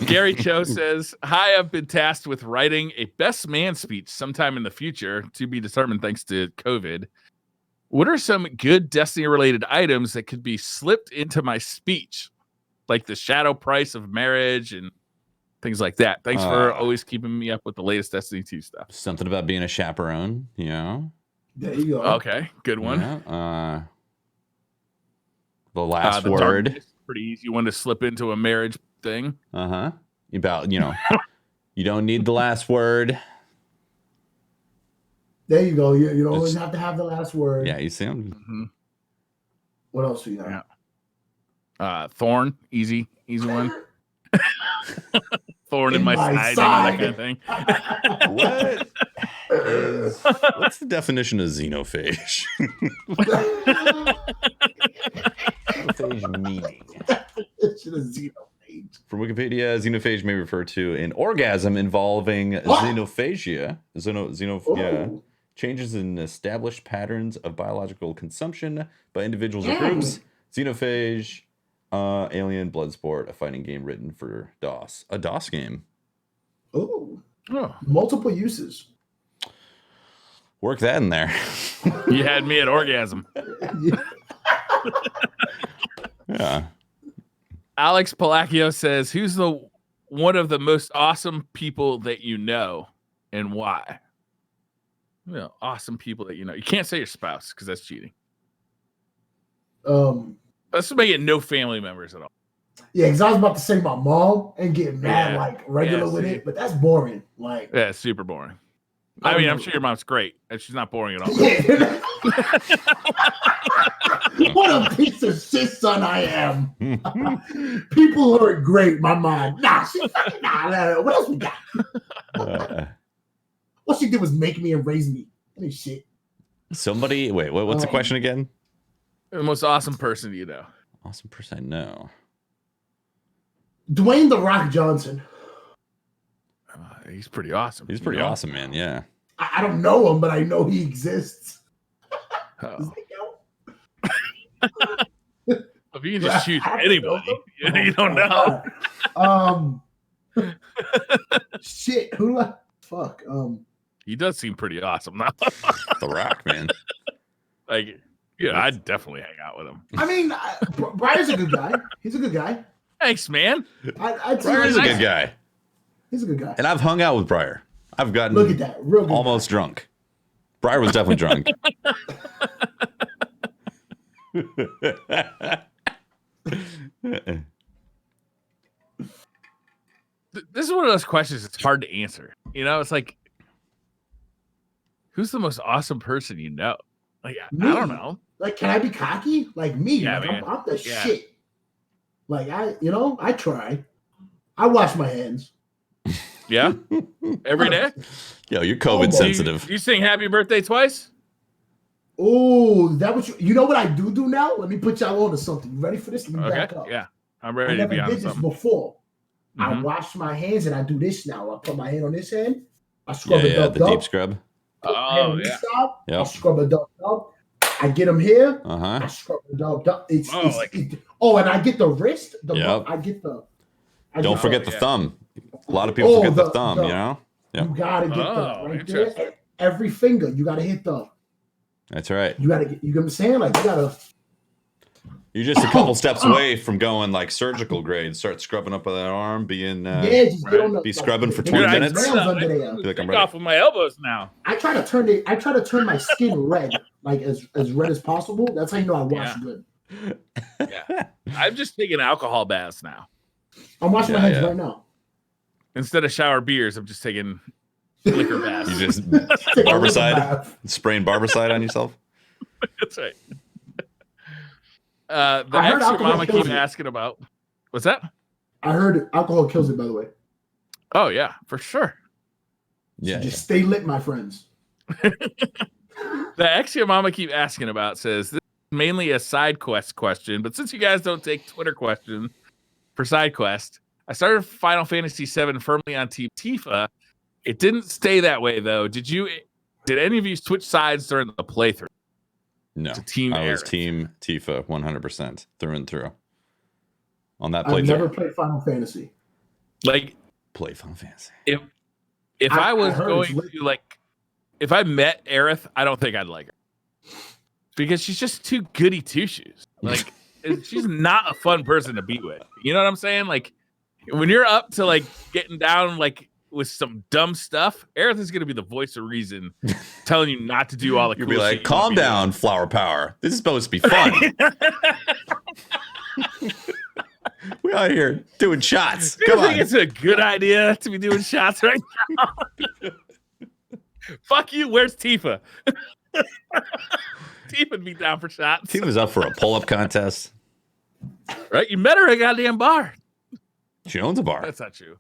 Gary Cho says, "Hi, I've been tasked with writing a best man speech sometime in the future, to be determined thanks to COVID. What are some good Destiny-related items that could be slipped into my speech, like the shadow price of marriage and things like that? Thanks for always keeping me up with the latest Destiny 2 stuff." Something about being a chaperone, you know? There you go. Okay, good one. Yeah. The last word. Darkness, pretty easy one to slip into a marriage thing. About, you don't need the last word. There you go. You don't always have to have the last word. Yeah, you see them. Mm-hmm. What else we got? Yeah. Thorn, easy one. Thorn in my side. That kind of thing. What's the definition of xenophage? Xenophage meaning. From Wikipedia, xenophage may refer to an orgasm involving xenophagia. Changes in established patterns of biological consumption by individuals or groups. Xenophage, Alien Bloodsport, a fighting game written for DOS. A DOS game. Oh. Multiple uses. Work that in there. You had me at orgasm. Yeah. Alex Palacchio says, "Who's one of the most awesome people that you know, and why?" Awesome people that you know. You can't say your spouse because that's cheating. Let's make it no family members at all. Yeah, because I was about to say my mom and get mad regular with it, but that's boring. Yeah, it's super boring. I mean, I'm sure your mom's great, and she's not boring at all. What a piece of shit son I am. People are great, my mom. Nah. What else we got? What she did was make me and raise me. Any shit. Somebody, wait, what's the question again? The most awesome person you know. Awesome person I know. Dwayne "The Rock" Johnson. He's pretty awesome. He's pretty awesome, man. Yeah. I don't know him, but I know he exists. If you can just shoot anybody, you don't know. Shit. Who do I? Fuck. He does seem pretty awesome now. The Rock, man. I'd definitely hang out with him. I mean, Briar's a good guy. He's a good guy. Thanks, man. Briar's a good guy. He's a good guy. And I've hung out with Briar. I've gotten look at that, real good almost guy. Drunk. Briar was definitely drunk. This is one of those questions that's hard to answer. It's like, who's the most awesome person you know? Like, me. I don't know. Like, can I be cocky? Like me? Yeah, like, man. I'm the shit. Like I try. I wash my hands. Yeah, every day. Yo, you're COVID sensitive. You sing "Happy Birthday" twice? Oh, that what you know what I do now? Let me put y'all on to something. You ready for this? Let me back up. Yeah, I'm ready to be on something. I never did this before. Mm-hmm. I wash my hands and I do this now. I put my hand on this hand. I scrub it up. The deep scrub. Oh, yeah. I scrub it up. I get them here. Uh-huh. I scrub it And I get the wrist. Yep. Don't forget the thumb. A lot of people forget the thumb. You know. Yep. You gotta get the right there. Every finger, you gotta hit the. That's right. You gotta get. You know what I'm saying? Like you gotta. You're just a couple steps away from going like surgical grade. Start scrubbing up with that arm, being be scrubbing for 20 minutes. Be like, I'm ready. Off with my elbows now. I try to turn my skin red, like as red as possible. That's how you know I wash good. Yeah, I'm just taking alcohol baths now. I'm washing my hands right now. Instead of shower beers, I'm just taking liquor baths. You just barbicide, spraying barbicide on yourself. That's right. The ex your mama keep asking about. What's that? I heard alcohol kills it, by the way. Oh, yeah, for sure. Yeah. So just stay lit, my friends. The ex your mama keep asking about says, this is mainly a side quest question, but since you guys don't take Twitter questions for side quest, I started Final Fantasy VII firmly on Team Tifa. It didn't stay that way, though. Did any of you switch sides during the playthrough? No, I was Team Tifa 100% through and through. On that playthrough. I've never played Final Fantasy. Like, play Final Fantasy. If I was going to, like, if I met Aerith, I don't think I'd like her. Because she's just too goody two-shoes. Like, she's not a fun person to be with. You know what I'm saying? Like, when you're up to, like, getting down, like, with some dumb stuff, Aerith is going to be the voice of reason telling you not to do all the cool shit. You'll be like, calm down, Flower Power. This is supposed to be fun. We're out here doing shots. Do you think it's a good idea to be doing shots right now? Fuck you, where's Tifa? Tiffa'd be down for shots. Tifa's up for a pull-up contest. Right? You met her at a goddamn bar. She owns a bar. That's not true.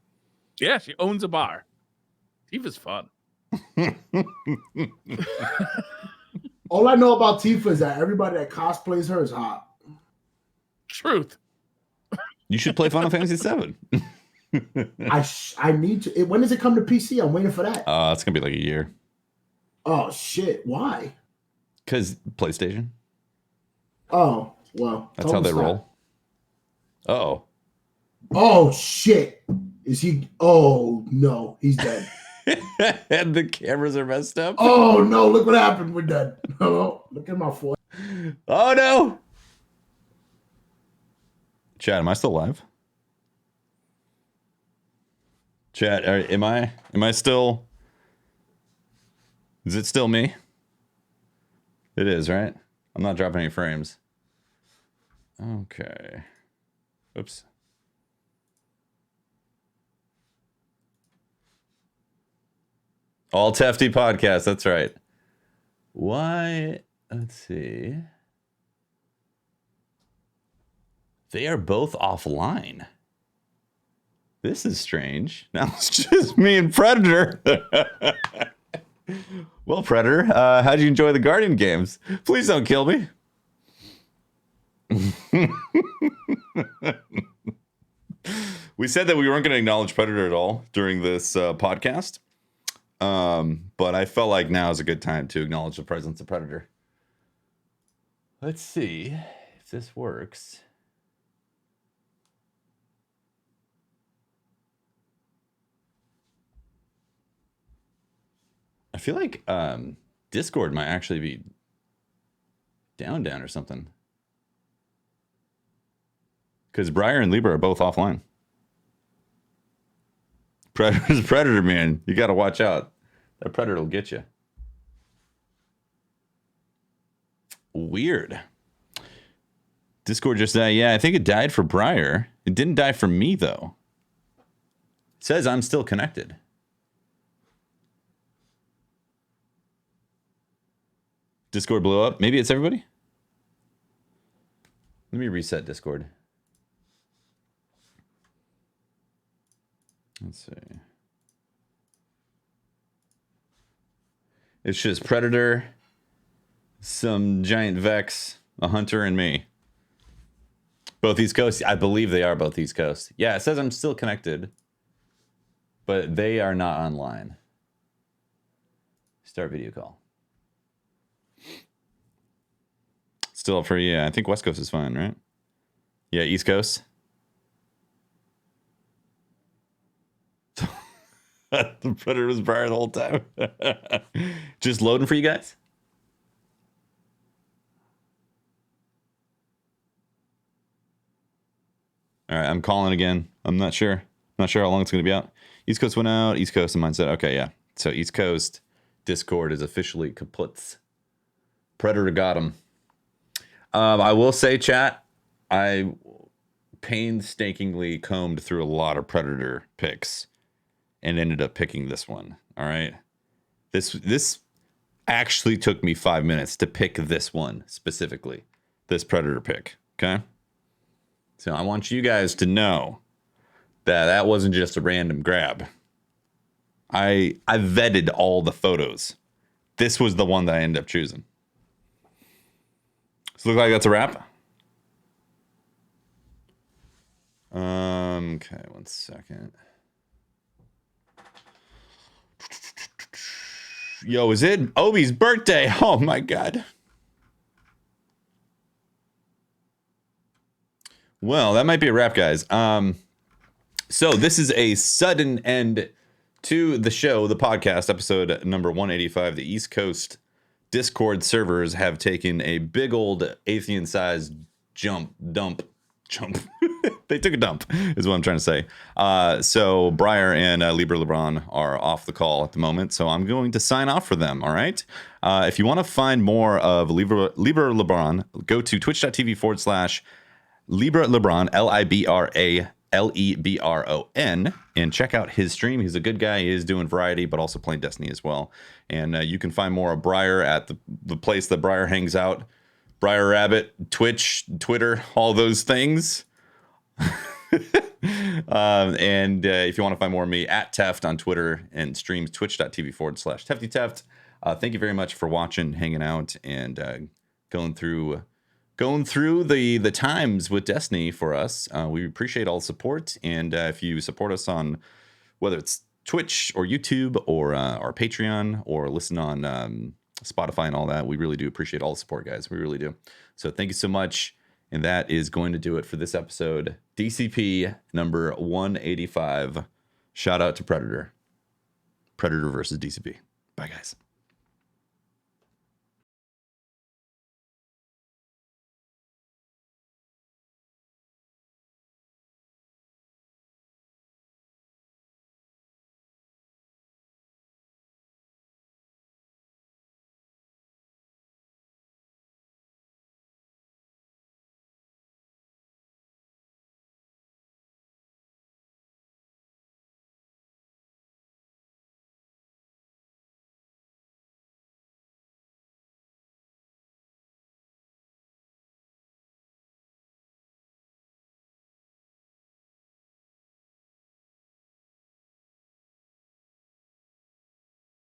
Yeah, she owns a bar. Tifa's fun. All I know about Tifa is that everybody that cosplays her is hot. Truth. You should play Final Fantasy VII. I need to. When does it come to PC? I'm waiting for that. It's gonna be like a year. Oh shit! Why? Because PlayStation. Oh well. That's how they roll. Uh-oh. Oh shit! Is he? Oh no, he's dead. And the cameras are messed up. Oh no! Look what happened. We're dead. Oh, look at my foot. Oh no! Chad, am I still live? Chad, am I still? Is it still me? It is, right? I'm not dropping any frames. Okay. Oops. All Tefty podcast. That's right. Why? Let's see. They are both offline. This is strange. Now it's just me and Predator. Well, Predator, how'd you enjoy the Guardian games? Please don't kill me. We said that we weren't going to acknowledge Predator at all during this podcast. But I felt like now is a good time to acknowledge the presence of Predator. Let's see if this works. I feel like Discord might actually be down or something. Because Briar and Libra are both offline. Predator's Predator, man. You got to watch out. That Predator will get you. Weird. Discord just died. Yeah, I think it died for Briar. It didn't die for me, though. It says I'm still connected. Discord blew up. Maybe it's everybody. Let me reset Discord. Let's see. It's just Predator, some giant Vex, a Hunter, and me. Both East Coast. I believe they are both East Coast. Yeah, it says I'm still connected, but they are not online. Start video call. Still up for, yeah, I think West Coast is fine, right? Yeah, East Coast. The Predator was Briar the whole time. Just loading for you guys. All right, I'm calling again. I'm not sure. Not sure how long it's going to be out. East Coast went out. East Coast and mindset. Okay, yeah. So East Coast Discord is officially kaput. Predator got him. I will say, chat, I painstakingly combed through a lot of Predator picks and ended up picking this one. All right. This actually took me 5 minutes to pick this one specifically, this Predator pick. Okay. So I want you guys to know that that wasn't just a random grab. I vetted all the photos. This was the one that I ended up choosing. So look like that's a wrap. Okay, 1 second. Yo, is it Obi's birthday? Oh my God. Well, that might be a wrap, guys. So this is a sudden end to the show, the podcast, episode number 185. The East Coast Discord servers have taken a big old Athean-sized dump. They took a dump, is what I'm trying to say. So Briar and LibraLebron are off the call at the moment, so I'm going to sign off for them, all right? If you want to find more of LibraLebron, go to twitch.tv/LibraLebron, LibraLebron, and check out his stream. He's a good guy. He is doing variety, but also playing Destiny as well. And you can find more of Briar at the place that Briar hangs out. Briar Rabbit, Twitch, Twitter, all those things. And if you want to find more of me, at Teft on Twitter and streams twitch.tv/TeftyTeft. Thank you very much for watching, hanging out, and going through the times with Destiny for us. We appreciate all the support, and if you support us on whether it's Twitch or YouTube or our Patreon or listen on Spotify and all that, we really do appreciate all the support, guys. We really do. So thank you so much, and that is going to do it for this episode. DCP number 185. Shout out to Predator versus DCP. Bye, guys.